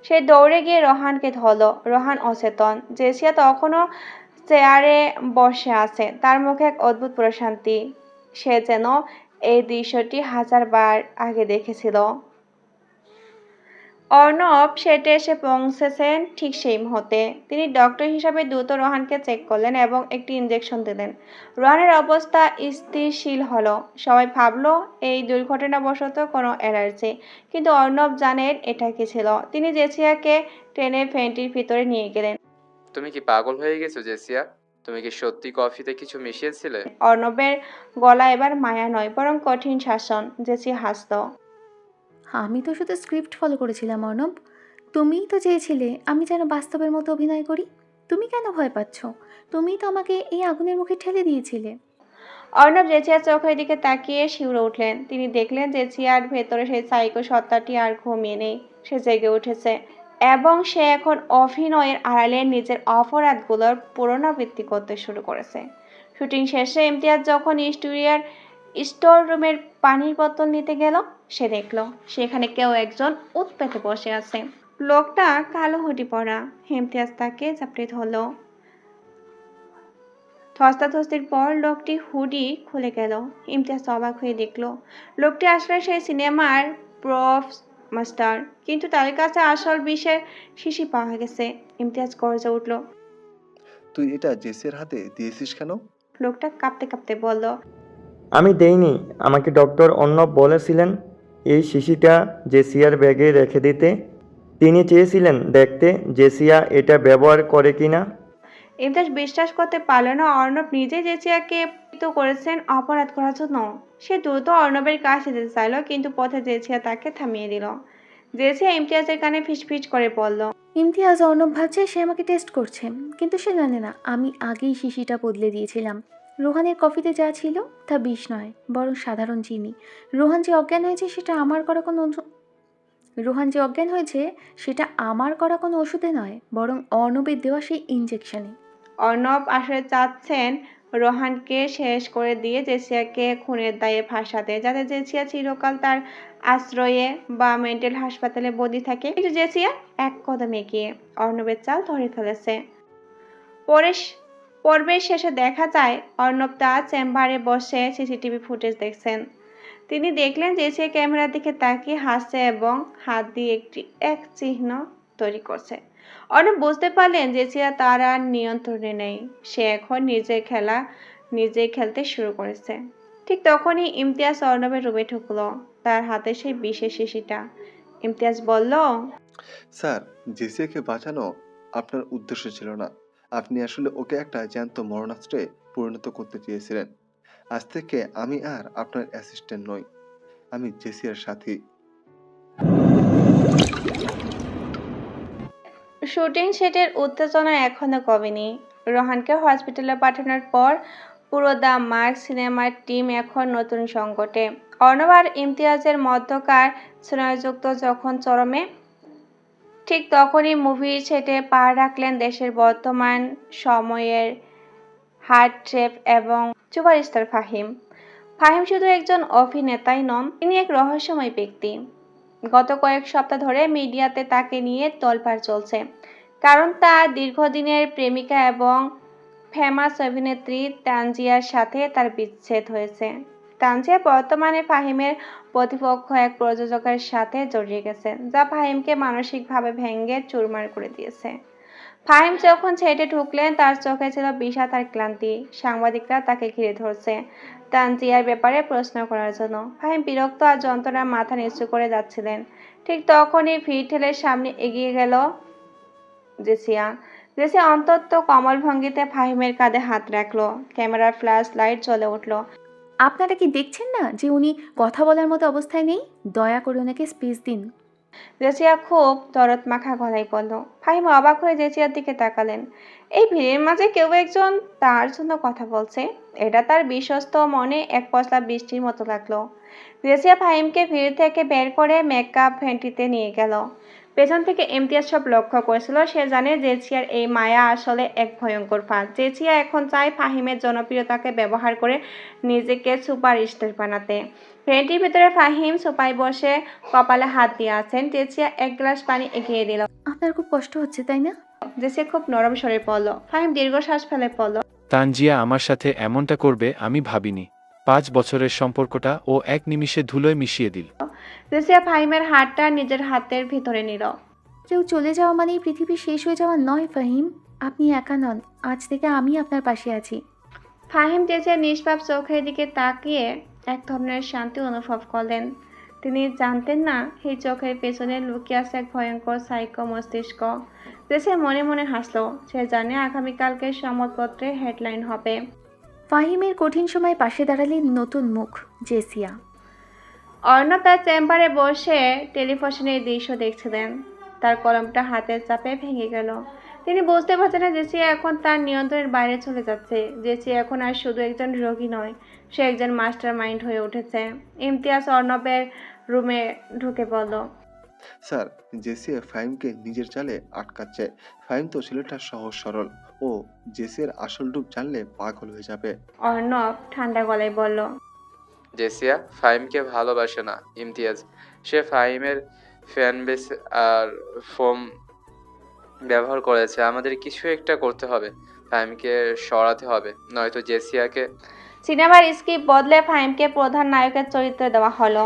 সে দৌড়ে গিয়ে রোহানকে ধরল। রোহান অচেতন। জেসিয়া তখনও চেয়ারে বসে আছে। তার মুখে এক অদ্ভুত প্রশান্তি। সে যেন এই দৃশ্যটি 1000 বার আগে দেখেছিল। অর্ণব সেটে এসে পৌঁছেছেন ঠিক সেই মুহূর্তে। তিনি ডক্টর হিসাবে দ্রুত রোহানকে চেক করলেন এবং একটি ইনজেকশন দিলেন। রোহানের অবস্থা স্থিতিশীল হলো। সবাই ভাবলো এই দুর্ঘটনাবশত কোনো অ্যালার্জি, কিন্তু অর্ণব জানেন এটা কি ছিল। তিনি জেসিয়াকে ট্রেনে ফ্যানটির ভিতরে নিয়ে গেলেন। তুমি কি পাগল হয়ে গেছো জেসিয়া? তুমি কি সত্যি কফিতে কিছু মিশিয়েছিলে? অর্ণবের গলা এবার মায়া নয়, বরং কঠিন শাসন। জেসিয়া হাসল। আমি তো শুধু স্ক্রিপ্ট ফলো করেছিলাম অর্ণব। তুমিই তো চেয়েছিলে আমি যেন বাস্তবের মতো অভিনয় করি। তুমি কেন ভয় পাচ্ছ? তুমিই তো আমাকে এই আগুনের মুখে ঠেলে দিয়েছিলে। অর্ণব জেসিয়ার চোখের দিকে তাকিয়ে শিউরে উঠলেন। তিনি দেখলেন জেসিয়ার ভেতরে সেই সাইকো সত্তাটি আর ঘুমিয়ে নেই। সে জেগে উঠেছে এবং সে এখন অভিনয়ের আড়ালে নিজের অপরাধগুলোর পুনরাবৃত্তি করতে শুরু করেছে। শুটিং শেষে ইমতিয়াজ যখন স্টুডিওর স্টোর রুমের পানির বোতল নিতে গেল, সে দেখল সেখানে কেউ একজন উৎপেতে বসে আছে। লোকটা কালো হুডি পরা। ইমতিয়াজ তাকে চাপড়ে ধরল। ধস্তাধস্তির পর লোকটি হুডি খুলে গেল। ইমতিয়াজ অবাক হয়ে দেখল লোকটি আসলে সেই সিনেমার প্রফ মাস্টার, কিন্তু তার কাছে আসল বিষের শিশি পাওয়া গেছে। ইমতিয়াজ গর্জে উঠল। তুই এটা জেসিয়ার হাতে দিয়েছিস কেন? লোকটা কাঁপতে কাঁপতে বলল, আমি দেইনি। আমাকে ডক্টর অর্ণব বলেছিলেন এই শিশিটা জেসিয়ার ব্যাগে রেখে দিতে। তিনি চেয়েছিলেন দেখতে জেসিয়া এটা ব্যবহার করে কিনা। ইমতিয়াজ বিশ্বাস করতে পারল না অর্ণব নিজে জেসিয়াকে প্রীত করেছেন অপরাধ করার জন্য। সে দ্রুত অর্ণবের কাছে যেতে চাইল, কিন্তু পথে জেসিয়া তাকে থামিয়ে দিল। জেসিয়া ইমতিয়াজের কানে ফিসফিস করে বলল, ইমতিয়াজ, অর্ণব ভাবছে সে আমাকে টেস্ট করছে, কিন্তু সে জানে না আমি আগেই শিশিটা বদলে দিয়েছিলাম। রোহানের কফিতে যা ছিল তা বিষ নয়, বরং সাধারণ চিনি। রোহান যে অজ্ঞান হয়েছে সেটা আমার করা কোনো ওষুধে নয়, বরং অর্ণবের দেওয়া সেই ইনজেকশনে। অর্ণব আসলে চাচ্ছেন রোহানকে শেষ করে দিয়ে জেসিয়াকে খুনের দায়ে ফাঁসাতে, যাতে জেসিয়া চিরকাল তার আশ্রয়ে বা মেন্টাল হাসপাতালে বন্দি থাকে। কিন্তু জেসিয়া এক কদম এগিয়ে অর্ণবের চাল ধরে ফেলেছে। পর্বের শেষে দেখা যায় অর্ণব তার চেম্বারে বসে সিসিটিভি ফুটেজ দেখছেন। তিনি দেখলেন জেসিয়া ক্যামেরার দিকে তাকিয়ে হাসছে এবং হাত দিয়ে একটি এক চিহ্ন তৈরি করছে। অর্ণব বুঝতে পারলেন জেসিয়া তার আর নিয়ন্ত্রণে নেই। সে এখন নিজের খেলা নিজেই খেলতে শুরু করেছে। ঠিক তখনই ইমতিয়াজ অর্ণবের রুমে ঢুকলো। তার হাতে সেই বিশেষ শিশিটা। ইমতিয়াজ বলল, স্যার, জেসিয়াকে বাঁচানো আপনার উদ্দেশ্য ছিল না। আপনি আসলে ওকে একটা জ্যান্ত মরণাস্ত্রে পরিণত করতে চেয়েছিলেন। আজ থেকে আমি আর আপনার অ্যাসিস্ট্যান্ট নই, আমি জেসিয়ার সাথী। শুটিং সেটের উত্তেজনা এখনো কমেনি। রোহানকে হসপিটালে পাঠানোর পর পুরো দ্য মার্ক সিনেমার টিম এখন নতুন সংকটে। অর্ণব আর ইমতিয়াজের মধ্যকার স্নায়ুযুক্ত যখন চরমে, ঠিক তখনই মুভি সেটে পা রাখলেন দেশের বর্তমান সময়ের হার্ট শেপ এবং সুপারস্টার ফাহিম। ফাহিম শুধু একজন অভিনেতাই নন, তিনি এক রহস্যময় ব্যক্তি। গত কয়েক সপ্তাহ ধরে মিডিয়াতে তাকে নিয়ে তোলপাড় চলছে, কারণ তার দীর্ঘদিনের প্রেমিকা এবং ফেমাস অভিনেত্রী তানজিয়ার সাথে তার বিচ্ছেদ হয়েছে। তানজিয়া বর্তমানে ফাহিমের প্রতিপক্ষ এক প্রযোজকের সাথে জড়িয়ে গেছে, যা ফাহিমকে মানসিকভাবে ভেঙে চুরমার করে দিয়েছে। ফাহিম যখন ছেড়ে ঢুকলেন তার চোখে ছিল বিষাদ আর ক্লান্তি। সাংবাদিকরা তাকে ঘিরে ধরছে তানজিয়ার ব্যাপারে প্রশ্ন করার জন্য। ফাহিম বিরক্ত আর যন্ত্রণার মাথা নিচু করে যাচ্ছিলেন। ঠিক তখনই ভিড় ঠেলে সামনে এগিয়ে গেল জেসিয়া। জেসিয়া অন্তত কমল ভঙ্গিতে ফাহিমের কাঁধে হাত রাখলো। ক্যামেরার ফ্ল্যাশ লাইট জ্বলে উঠল। আপনারা কি দেখছেন না যে উনি কথা বলার মতো অবস্থায় নেই? দয়া করে ওনাকে স্পেস দিন। জেসিয়া খুব দরদ মাখা গলায় বলল। ফাহিম অবাক হয়ে জেসিয়ার দিকে তাকালেন। এই ভিড়ের মাঝে কেউ একজন তার জন্য কথা বলছে, এটা তার বিশ্বস্ত মনে এক পশলা বৃষ্টির মতো লাগলো। জেসিয়া ফাহিমকে ভিড় থেকে বের করে মেকআপ ভ্যানটিতে নিয়ে গেল। পেছন থেকে ইমতিয়াজ সব লক্ষ্য করেছিল। সে জানে জেসিয়ার এই মায়া আসলে এক ভয়ঙ্কর ফাঁদ। জেসিয়া এখন চায় ফাহিমের জনপ্রিয়তাকে ব্যবহার করে নিজেকে সুপারস্টার বানাতে। ভ্যানটির ভিতরে ফাহিম সোফায় বসে কপালে হাত দিয়ে আছেন। জেসিয়া এক গ্লাস পানি এগিয়ে দিল। আপনার খুব কষ্ট হচ্ছে তাই না? জেসিয়া খুব নরম স্বরে পড়ল। ফাহিম দীর্ঘশ্বাস ফেলে পড়ল। তানজিয়া আমার সাথে এমনটা করবে আমি ভাবিনি। 5 বছরের সম্পর্কটা ও এক নিমিষে ধুলোয় মিশিয়ে দিল। জেসিয়া ফাহিমের হাতটা নিজের হাতের ভিতরে নিল। কেউ চলে যাওয়া মানেই পৃথিবী শেষ হয়ে যাওয়া নয় ফাহিম। আপনি একা নন, আজ থেকে আমি আপনার পাশে আছি। ফাহিম জেসিয়ার নিষ্পাপ চোখের দিকে তাকিয়ে এক ধরনের শান্তি অনুভব করলেন। তিনি জানতেন না এই চোখের পেছনে লুকিয়ে আছে এক ভয়ঙ্কর সাইকো মস্তিষ্ক। জেসিয়া মনে মনে হাসলো। সে জানে আগামীকালকে সংবাদপত্রে হেডলাইন হবে। ফাহিমের কঠিন সময় পাশে দাঁড়ালেন নতুন মুখ, জেসিয়া। অর্ণব তার চেম্বারে বসে টেলিভিশনের দৃশ্য দেখছিলেন। তার কলমটা হাতের চাপে ভেঙে গেল। তিনি বুঝতে পারছেন না জেসিয়া এখন তার নিয়ন্ত্রণের বাইরে চলে যাচ্ছে। জেসিয়া এখন আর শুধু একজন রোগী নয়, সে একজন মাস্টার মাইন্ড হয়ে উঠেছে। ইমতিয়াজ অর্ণবের রুমে ঢুকে বলল, স্যার, জেসিয়া ফাহিমকে নিজের চালে আটকাচ্ছে। ফাহিম তো ছেলেটা সহজ সরল, ও জেসিয়ার আসল রূপ জানলে পাগল হয়ে যাবে। অর্ণব ঠান্ডা গলায় বলল, জেসিয়া ফাহিমকে ভালোবাসে না ইমতিয়াজ। সে ফাহিমের ফ্যান বেস আর ফোম ব্যবহার করেছে। আমাদের কিছু একটা করতে হবে, ফাহিমকে সরাতে হবে, নয়তো জেসিয়াকে। সিনেমার স্ক্রিপ্ট বদলে ফাহিমকে প্রধান নায়কের চরিত্র দেওয়া হলো।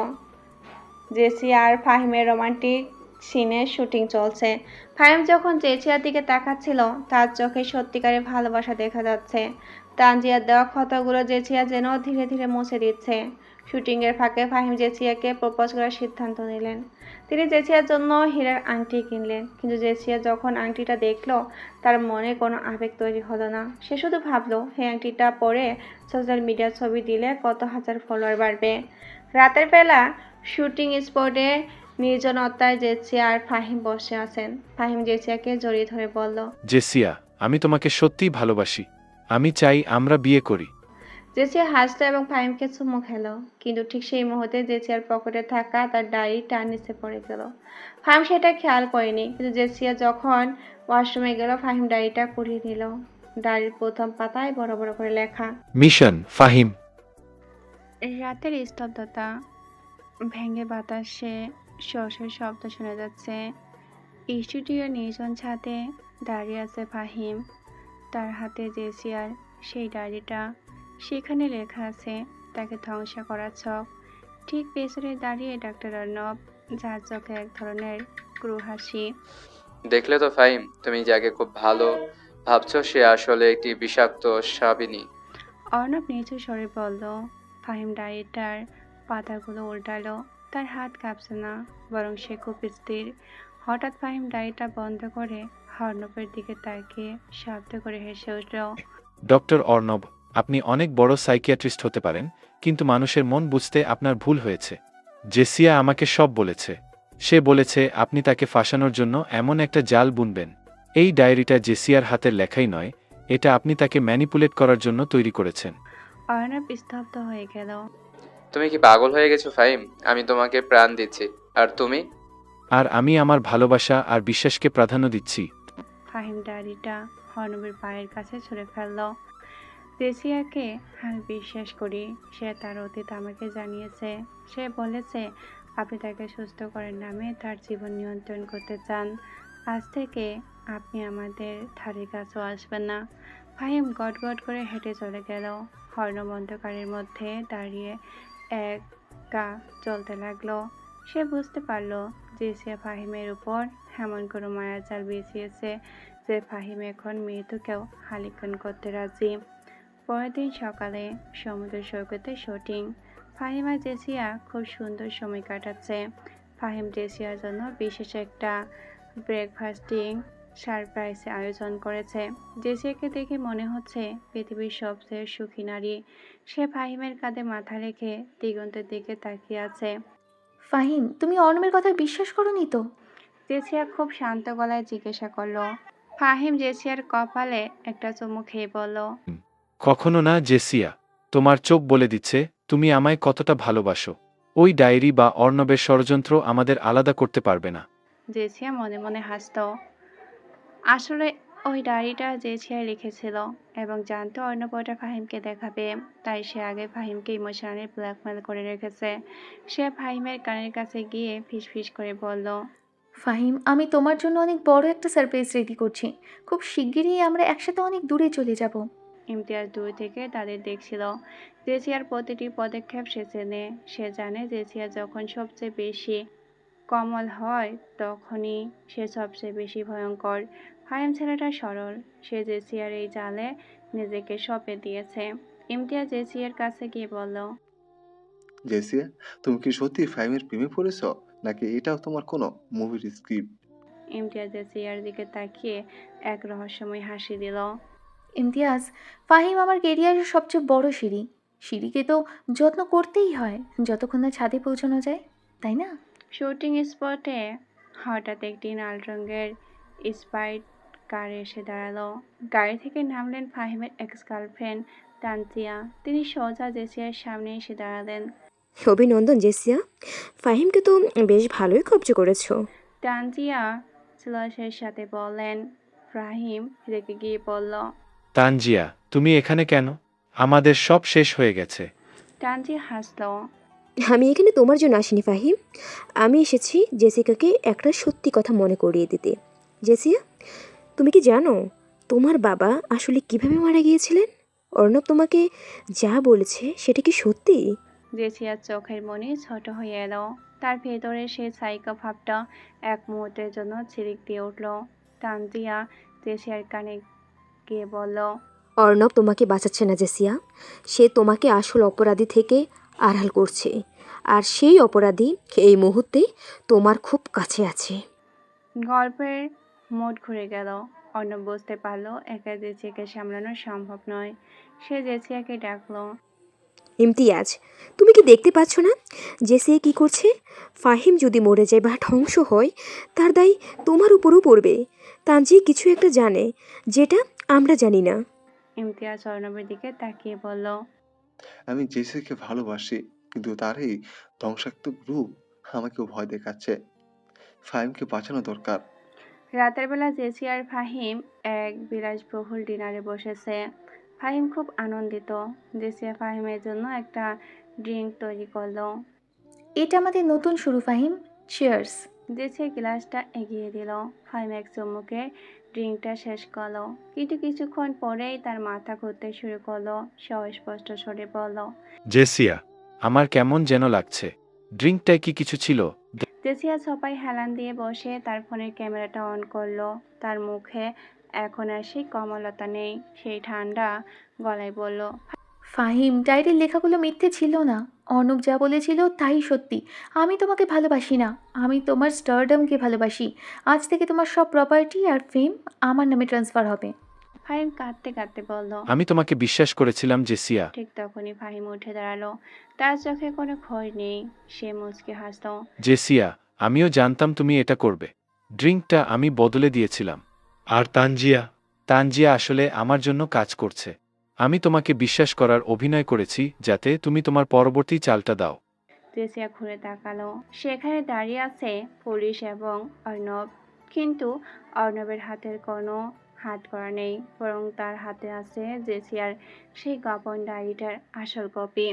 জেসিয়া আর ফাহিমের রোমান্টিক সিনের শুটিং চলছে। ফাহিম যখন জেসিয়ার দিকে তাকাচ্ছিল তার চোখে সত্যিকারের ভালোবাসা দেখা যাচ্ছে। তানজিয়ার দেওয়া ক্ষতগুলো জেসিয়া যেন ধীরে ধীরে মুছে দিচ্ছে। শুটিংয়ের ফাঁকে ফাহিম জেসিয়াকে প্রপোজ করার সিদ্ধান্ত নিলেন। তিনি জেসিয়ার জন্য হীরার আংটি কিনলেন, কিন্তু জেসিয়া যখন আংটিটা দেখলো তার মনে কোনো আবেগ তৈরি হলো না। সে শুধু ভাবলো এই আংটিটা পরে সোশ্যাল মিডিয়ার ছবি দিলে কত হাজার ফলোয়ার বাড়বে। রাতের বেলা শুটিং স্পটে নির্জনতায় জেসিয়া আর ফাহিম বসে আছেন। ফাহিম জেসিয়াকে জড়িয়ে ধরে বলল, জেসিয়া, আমি তোমাকে সত্যিই ভালোবাসি। আমি চাই আমরা বিয়ে করি। জেসিয়া হাসলো এবং ফাহিমকে চুমু খেলো, কিন্তু ঠিক সেই মুহূর্তে জেসিয়ার পকেটে থাকা তার ডায়েরিটা নিচে পড়ে গেল। ফাহিম সেটা খেয়াল করেনি, কিন্তু জেসিয়া যখন ওয়াশরুমে গেল ফাহিম ডায়েরিটা কুড়িয়ে নিল। ডায়েরির প্রথম পাতায় বড় বড় করে লেখা, মিশন ফাহিম। রাতের স্তব্ধতা ভেঙে বাতাসে শস্যের শব্দ শোনা যাচ্ছে। স্টুডিওর নির্জন ছাদে দাঁড়িয়ে আছে ফাহিম, তার হাতে জেসিয়ার সেই ডায়েরিটা। সেখানে লেখা আছে তাকে ধ্বংস করার ছক। ঠিক পেছনে দাঁড়িয়ে ডাক্তার অর্ণব, যার চোখে এক ধরনের ক্রু হাসি। দেখলে তো ফাহিম, তুমি যাকে খুব ভালো ভাবছো সে আসলে একটি বিষাক্ত সাবিনী। অর্ণব নিচু স্বরে বলল। ফাহিম ডায়েরিটার পাতাগুলো উল্টালো। তার হাত কাঁপছে না, বরং সে খুব স্থির। হঠাৎ ফাহিম ডায়েরিটা বন্ধ করে অর্ণবের দিকে তাকিয়ে শব্দ করে হেসে উঠল। ডক্টর অর্ণব, আপনি অনেক বড় সাইকিয়াট্রিস্ট হতে পারেন, কিন্তু মানুষের মন বুঝতে আপনার ভুল হয়েছে। জেসিয়া আমাকে সব বলেছে। সে বলেছে আপনি তাকে ফাঁসানোর জন্য এমন একটা জাল বুনবেন। এই ডায়েরিটা জেসিয়ার হাতের লেখাই নয়, এটা আপনি তাকে ম্যানিপুলেট করার জন্য তৈরি করেছেন। অর্ণব স্তব্ধ হয়ে গেল। তুমি কি পাগল হয়ে গেছো ফাহিম? আমি তোমাকে প্রাণ দিচ্ছি, আর তুমি? আর আমি আমার ভালোবাসা আর বিশ্বাসকে প্রাধান্য দিচ্ছি। ফাহিম ডায়েরিটা অর্ণবের পায়ের কাছে ছুঁড়ে ফেলল। জেসিয়াকে আমি বিশ্বাস করি। সে তার অতীত আমাকে জানিয়েছে। সে বলেছে আপনি তাকে সুস্থ করার নামে তার জীবন নিয়ন্ত্রণ করতে চান। আজ থেকে আপনি আমাদের ধারে কাছেও আসবেন না। ফাহিম গটগট করে হেঁটে চলে গেল। অর্ণব অন্ধকারের মধ্যে দাঁড়িয়ে একা চলতে লাগলো। সে বুঝতে পারলো জেসিয়া ফাহিমের উপর এমন কোনো মায়াজাল বিছিয়েছে যে ফাহিম এখন মৃত্যুকেও হালিকন করতে রাজি। পরের দিন সকালে সমুদ্র সৈকতে শুটিং। ফাহিম আর জেসিয়া খুব সুন্দর সময় কাটাচ্ছে। ফাহিম জেসিয়ার জন্য বিশেষ একটা ব্রেকফাস্টিং সারপ্রাইজ আয়োজন করেছে। জেসিয়াকে দেখে মনে হচ্ছে পৃথিবীর সবচেয়ে সুখী নারী। সে ফাহিমের কাঁধে মাথা রেখে দিগন্তের দিকে তাকিয়ে আছে। ফাহিম, তুমি অর্ণবের কথা বিশ্বাস করোনি তো? জেসিয়া খুব শান্ত গলায় জিজ্ঞাসা করলো। ফাহিম জেসিয়ার কপালে একটা চুমু খেয়ে বলল, কখনো না জেসিয়া, তোমার চোখ বলে দিচ্ছে তুমি আমায় কতটা ভালোবাসো। ওই ডায়েরি বা অর্ণবের ষড়যন্ত্র আমাদের আলাদা করতে পারবে না। জেসিয়া মনে মনে হাসত। আসলে ওই ডায়েরিটা জেসিয়া লিখেছিল এবং জানতো অর্ণব ওটা ফাহিমকে দেখাবে। তাই সে আগে ফাহিমকে ইমোশনালি ব্ল্যাকমেল করে রেখেছে। সে ফাহিমের কানের কাছে গিয়ে ফিসফিস করে বলল, ফাহিম, আমি তোমার জন্য অনেক বড় একটা সারপ্রাইজ রেডি করছি। খুব শিগগিরই আমরা একসাথে অনেক দূরে চলে যাব। ইমতিয়াজ দূর থেকে তাদের দেখছিল। জেসিয়ার প্রতিটি পদক্ষেপ সে চেনে। সে জানে জেসিয়া যখন সবচেয়ে বেশি কমল হয় তখনই সে সবচেয়ে বেশি ভয়ঙ্কর। ফাহিম ছেলেটা সরল। সে জেসিয়ার এই জালে নিজেকে সঁপে দিয়েছে। ইমতিয়াজ জেসিয়ার কাছে গিয়ে বলল, জেসিয়া, তুমি কি সত্যি ফাহিমের প্রেমে পড়েছ, নাকি এটাও তোমার কোনো মুভির স্ক্রিপ্ট? ইমতিয়াজ জেসিয়ার দিকে তাকিয়ে এক রহস্যময় হাসি দিল। ইমতিয়াজ, ফাহিম আমার কেরিয়ারের সবচেয়ে বড় সিঁড়ি। সিঁড়িকে তো যত্ন করতেই হয় যতক্ষণ না ছাদে পৌঁছানো যায়, তাই না? শুটিং স্পটে হঠাৎ একটি লাল রঙের স্পাইড কার এসে দাঁড়ালো। গাড়ি থেকে নামলেন ফাহিমের এক্স গার্লফ্রেন্ড তানজিয়া। তিনি সোজা জেসিয়ার সামনে এসে দাঁড়ালেন। অভিনন্দন জেসিয়া, ফাহিমকে তো বেশ ভালোই কবজা করেছো। তানজিয়া স্লসের সাথে বললেন। ফাহিম রেগে গিয়ে বলল, তানজিয়া, তুমি এখানে কেন? আমাদের সব শেষ হয়ে গেছে। তানজিয়া হাসলো। আমি এখানে তোমার জন্য আসিনি ফাহিম, আমি এসেছি জেসিকাকে একটা সত্যি কথা মনে করিয়ে দিতে। জেসিয়া, তুমি কি জানো তোমার বাবা আসলে কিভাবে মারা গিয়েছিলেন? অর্ণব তোমাকে যা বলেছে সেটা কি সত্যি? জেসিয়ার চোখের মনি ছোট হয়ে এলো। তার ভেতরে সেই সাইকো ভাবটা এক মুহূর্তের জন্য ছিরিক দিয়ে উঠল। তানজিয়া জেসিয়ার কানে গিয়ে বলল, অর্ণব তোমাকে বাঁচাচ্ছে না জেসিয়া, সে তোমাকে আসল অপরাধী থেকে আড়াল করছে, আর সেই অপরাধী এই মুহূর্তে তোমার খুব কাছে আছে। গল্পের মোড় ঘুরে গেল। অর্ণব বুঝতে পারলো একা জেসিয়াকে সামলানো সম্ভব নয়। সে জেসিয়াকে ডাকলো। ইমতিয়াজ, তুমি কি দেখতে পাচ্ছ না জেসিয়া কি করছে? ফাহিম যদি মরে যায় বা ধ্বংস হয় তার দায় তোমার উপরও পড়বে। তানজি কিছু একটা জানে যেটা আমরা জানি না। ইমতিয়াজ অর্ণবের দিকে তাকিয়ে বলল, আমি জেসিকে ভালোবাসি, কিন্তু তার এই ধ্বংসাত্মক রূপ আমাকেও ভয় দেখাচ্ছে। ফাহিমকে বাঁচানো দরকার। রাতের বেলা জেসিয়া আর ফাহিম এক বিলাসবহুল ডিনারে বসেছে। ফাহিম খুব আনন্দিত। জেসিয়া ফাহিমের জন্য একটা ড্রিঙ্ক তৈরি করলো। এটা আমাদের নতুন শুরু ফাহিম, চিয়ার্স। জেসিয়া গ্লাসটা এগিয়ে দিল। ফাহিম এক চুমুকে ড্রিঙ্কটা শেষ করলো। কিন্তু কিছুক্ষণ পরেই তার মাথা ঘুরতে শুরু করলো। সে অস্পষ্ট স্বরে বলল, জেসিয়া, আমার কেমন যেন লাগছে। ড্রিঙ্কটায় কি কিছু ছিল? জেসিয়া সোফায় হেলান দিয়ে বসে তার ফোনের ক্যামেরাটা অন করলো। তার মুখে এখন আর সেই কমলতা নেই। সেই ঠান্ডা গলায় বলল, ফাহিম, ডায়েরির লেখাগুলো মিথ্যে ছিল না। অর্ণব যা বলেছিল তাই সত্যি। আমি তোমাকে ভালোবাসি না, আমি তোমার স্টারডমকে ভালোবাসি। আজ থেকে তোমার সব প্রপার্টি আর ফেম আমার নামে ট্রান্সফার হবে। ফাহিম কাঁদতে কাঁদতে বলল, আমি তোমাকে বিশ্বাস করেছিলাম জেসিয়া। ঠিক তখনই ফাহিম উঠে দাঁড়ালো। তার চোখে কোনো ভয় নেই। সে মুচকে হাসল। জেসিয়া, আমিও জানতাম তুমি এটা করবে। ড্রিঙ্কটা আমি বদলে দিয়েছিলাম। আর তানজিয়া আসলে আমার জন্য কাজ করছে। আমি তোমাকে বিশ্বাস করার অভিনয় করেছি যাতে তুমি তোমার পরবর্তী চালটা দাও। জেসিয়া ঘুরে তাকালো। সেখানে দাঁড়িয়ে আছে পুলিশ এবং অর্ণব, কিন্তু অর্ণবের হাতের কোনো হাত করা নেই, বরং তার হাতে আছে জেসিয়ার সেই গোপন ডায়েরিটার আসল কপি।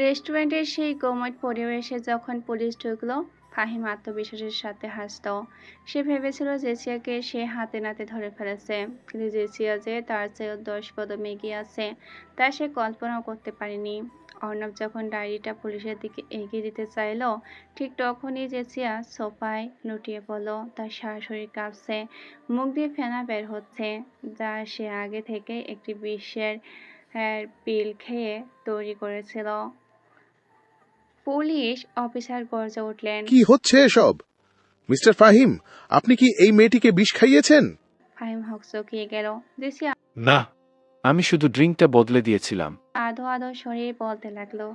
রেস্টুরেন্টের সেই কোমল পরিবেশে যখন পুলিশ ঢুকলো, ফাহিম আত্মবিশ্বাসের সাথে হাসত। সে ভেবেছিল জেসিয়াকে সে হাতে নাতে ধরে ফেলেছে, কিন্তু জেসিয়া যে তার চেয়েও 10 কদম এগিয়ে আছে তা সে কল্পনাও করতে পারেনি। অর্ণব যখন ডায়েরিটা পুলিশের দিকে এগিয়ে দিতে চাইল, ঠিক তখনই জেসিয়া সোফায় লুটিয়ে পড়ল। তার সারা শরীর কাঁপছে, মুখ দিয়ে ফেনা বের হচ্ছে, যা সে আগে থেকে একটি বিষের পিল খেয়ে তৈরি করেছিল। পুলিশ অফিসার গর্জে উঠলেন। কি হচ্ছে এসব? মিস্টার ফাহিম, আপনি কি এই মেয়েটিকে বিষ খাইয়েছেন? ফাহিম হকচকিয়ে গেল। জেসিয়া না, আমি শুধু ড্রিঙ্কটা বদলে দিয়েছিলাম। আধো আধো স্বরে বলতে লাগলো।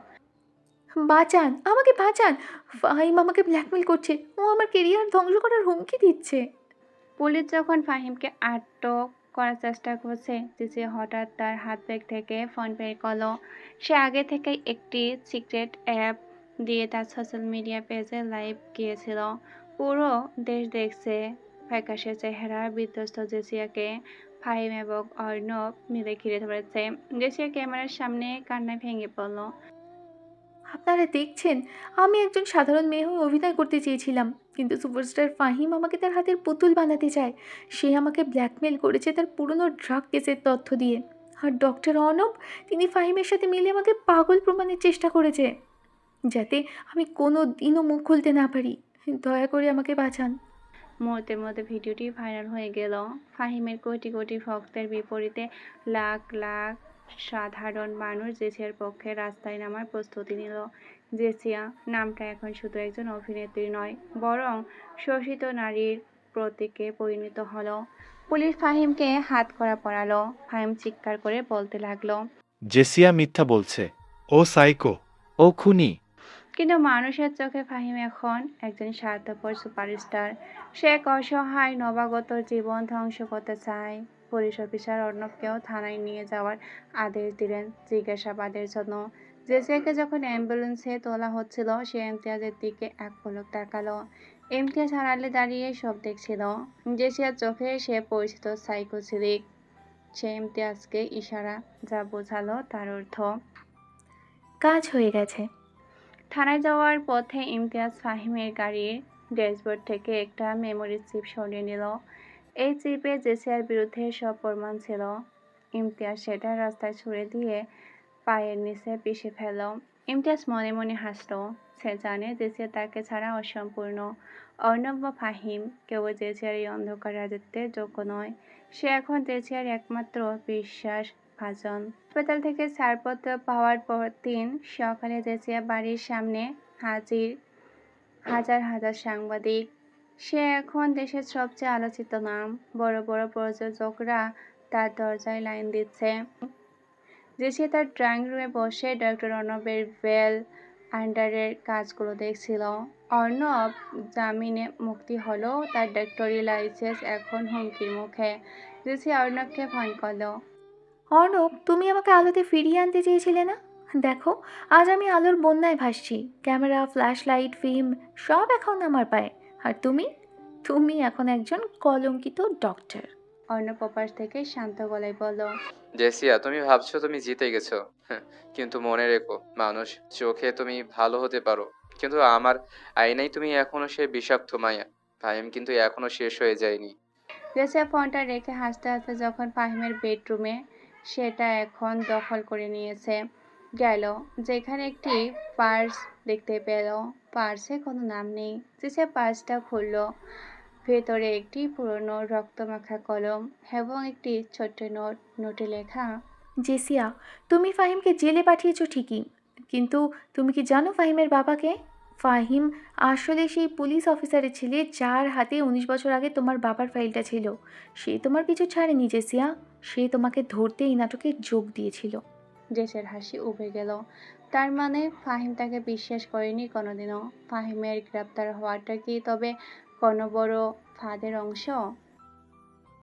বাঁচান, আমাকে বাঁচান। ফাহিম আমাকে ব্ল্যাকমেল করছে, ও আমার কেরিয়ার ধ্বংস করার হুমকি দিচ্ছে। পুলিশ যখন ফাহিমকে আটক করার চেষ্টা করছে, জেসিয়া হঠাৎ তার হাত ব্যাগ থেকে ফোন বের করলো। সে আগে থেকে একটি সিক্রেট অ্যাপ দিয়ে তার সোশ্যাল মিডিয়া পেজে লাইভ গিয়েছিল। পুরো দেশ দেখছে ফ্যাকাশে চেহারা বিধ্বস্ত জেসিয়াকে। ফাহিম এবং অর্ণব মিলে ঘিরে ধরেছে। জেসিয়া ক্যামেরার সামনে কান্নায় ভেঙে পড়ল। আপনারা দেখছেন, আমি একজন সাধারণ মেয়ে হয়ে অভিনয় করতে চেয়েছিলাম, কিন্তু সুপারস্টার ফাহিম আমাকে তার হাতের পুতুল বানাতে চায়। সে আমাকে ব্ল্যাকমেল করেছে তার পুরনো ড্রাগ কেসের তথ্য দিয়ে। আর ডক্টর অর্ণব, তিনি ফাহিমের সাথে মিলে আমাকে পাগল প্রমাণের চেষ্টা করেছে, যাতে আমি কোনো দিনও মুখ খুলতে না পারি। দয়া করে আমাকে বাঁচান। মুহূর্তের মধ্যে ভিডিওটি ভাইরাল হয়ে গেল। ফাহিমের কোটি কোটি ভক্তের বিপরীতে লাখ লাখ সাধারণ মানুষ জেসিয়ার পক্ষে রাস্তায় নামার প্রস্তুতি নিল। জেসিয়া নামটা এখন শুধু একজন অভিনেত্রী নয়, বরং শোষিত নারীর প্রতীকে পরিণত হলো। পুলিশ ফাহিমকে হাতকড়া পরালো। ফাহিম চিৎকার করে বলতে লাগলো। জেসিয়া মিথ্যা বলছে, ও সাইকো, ও খুনি। কিন্তু মানুষের চোখে ফাহিম এখন একজন স্বার্থপর সুপারস্টার। সে এক অসহায় নবাগত জীবন ধ্বংস করতে চায়। পুলিশ অফিসার অর্ণবকেও থানায় নিয়ে যাওয়ার আদেশ দিলেন জিজ্ঞাসাবাদের জন্য। জেসিয়াকে যখন অ্যাম্বুলেন্সে তোলা হচ্ছিল, সে ইমতিয়াজের দিকে এক পলক তাকালো। ইমতিয়াজ আড়ালে দাঁড়িয়ে সব দেখছিল। জেসিয়ার চোখে সে পরিচিত সাইকো ঝিলিক। সে ইমতিয়াজকে ইশারা যা বোঝালো তার অর্থ। কাজ হয়ে গেছে। থানায় যাওয়ার পথে ইমতিয়াজ ফাহিমের গাড়ির ড্যাশবোর্ড থেকে একটা মেমোরি চিপ সরিয়ে নিল। এই চিপে জেসিয়ার বিরুদ্ধে সব প্রমাণ ছিল। ইমতিয়াজ সেটা রাস্তায় ছুড়ে দিয়ে পায়ের নিচে পিষে ফেলল। ইমতিয়াজ মনে মনে হাসল। সে জানে জেসিয়া তাকে ছাড়া অসম্পূর্ণ। অর্ণব বা ফাহিম কেউ জেসিয়ার এই অন্ধকার রাজত্বের যোগ্য নয়। সে এখন জেসিয়ার একমাত্র বিশ্বাস ভাজন। হাসপাতাল থেকে ছাড়পত্র পাওয়ার পর দিন সকালে জেসিয়া বাড়ির সামনে হাজির হাজার হাজার সাংবাদিক। সে এখন দেশের সবচেয়ে আলোচিত নাম। বড় বড় প্রযোজকরা তার দরজায় লাইন দিচ্ছে। জেসিয়া তার ড্রয়িং রুমে বসে ডক্টর অর্ণবের ওয়েল আন্ডারের কাজগুলো দেখছিল। অর্ণব জামিনে মুক্তি হলেও তার ডক্টরি লাইসেন্স এখন হুমকির মুখে। জেসিয়া অর্ণবকে ফোন করলো। অর্ণব, তুমি আমাকে আলোতে ফিরিয়ে আনতে চেয়েছিলে না? দেখো, আজ আমি আলোর বন্যায় ভাসছি। ক্যামেরা, ফ্ল্যাশ লাইট, ফিল্ম সব এখন আমার পায়ে। আর তুমি তুমি এখন একজন কলঙ্কিত ডক্টর। অর্ণব ওপাশ থেকে শান্ত গলায় বলল। জেসিয়া, তুমি ভাবছো তুমি জিতে গেছো, কিন্তু মনে রেখো, মানুষ চোখে তুমি ভালো হতে পারো, কিন্তু আমার আয়নায় তুমি এখনো সে বিষাক্ত মায়া। ফাহিম কিন্তু এখনো শেষ হয়ে যায়নি। জেসিয়া ফোনটা রেখে হাসতে হাসতে যখন ফাহিমের বেডরুমে সেটা এখন দখল করে নিয়েছে গেল, যেখানে একটি পার্স দেখতে পেল। পার্সে কোনো নাম নেই। জেসিয়া পার্সটা খুলল। ভেতরে একটি পুরনো রক্তমাখা কলম এবং একটি ছোট্ট নোট। নোটে লেখা। জেসিয়া, তুমি ফাহিমকে জেলে পাঠিয়েছো ঠিকই, কিন্তু তুমি কি জানো ফাহিমের বাবাকে? ফাহিম আসলে সেই পুলিশ অফিসারের ছেলে যার হাতে 19 বছর আগে তোমার বাবার ফাইলটা ছিল। সে তোমার পিছু ছাড়েনি জেসিয়া, সে তোমাকে ধরতে এই নাটকে যোগ দিয়েছিল। জেসের হাসি উবে গেল। তার মানে ফাহিম তাকে বিশ্বাস করেনি কোনোদিনও। ফাহিমের গ্রেপ্তার হওয়াটা কি তবে কোনো বড় ফাঁদের অংশ?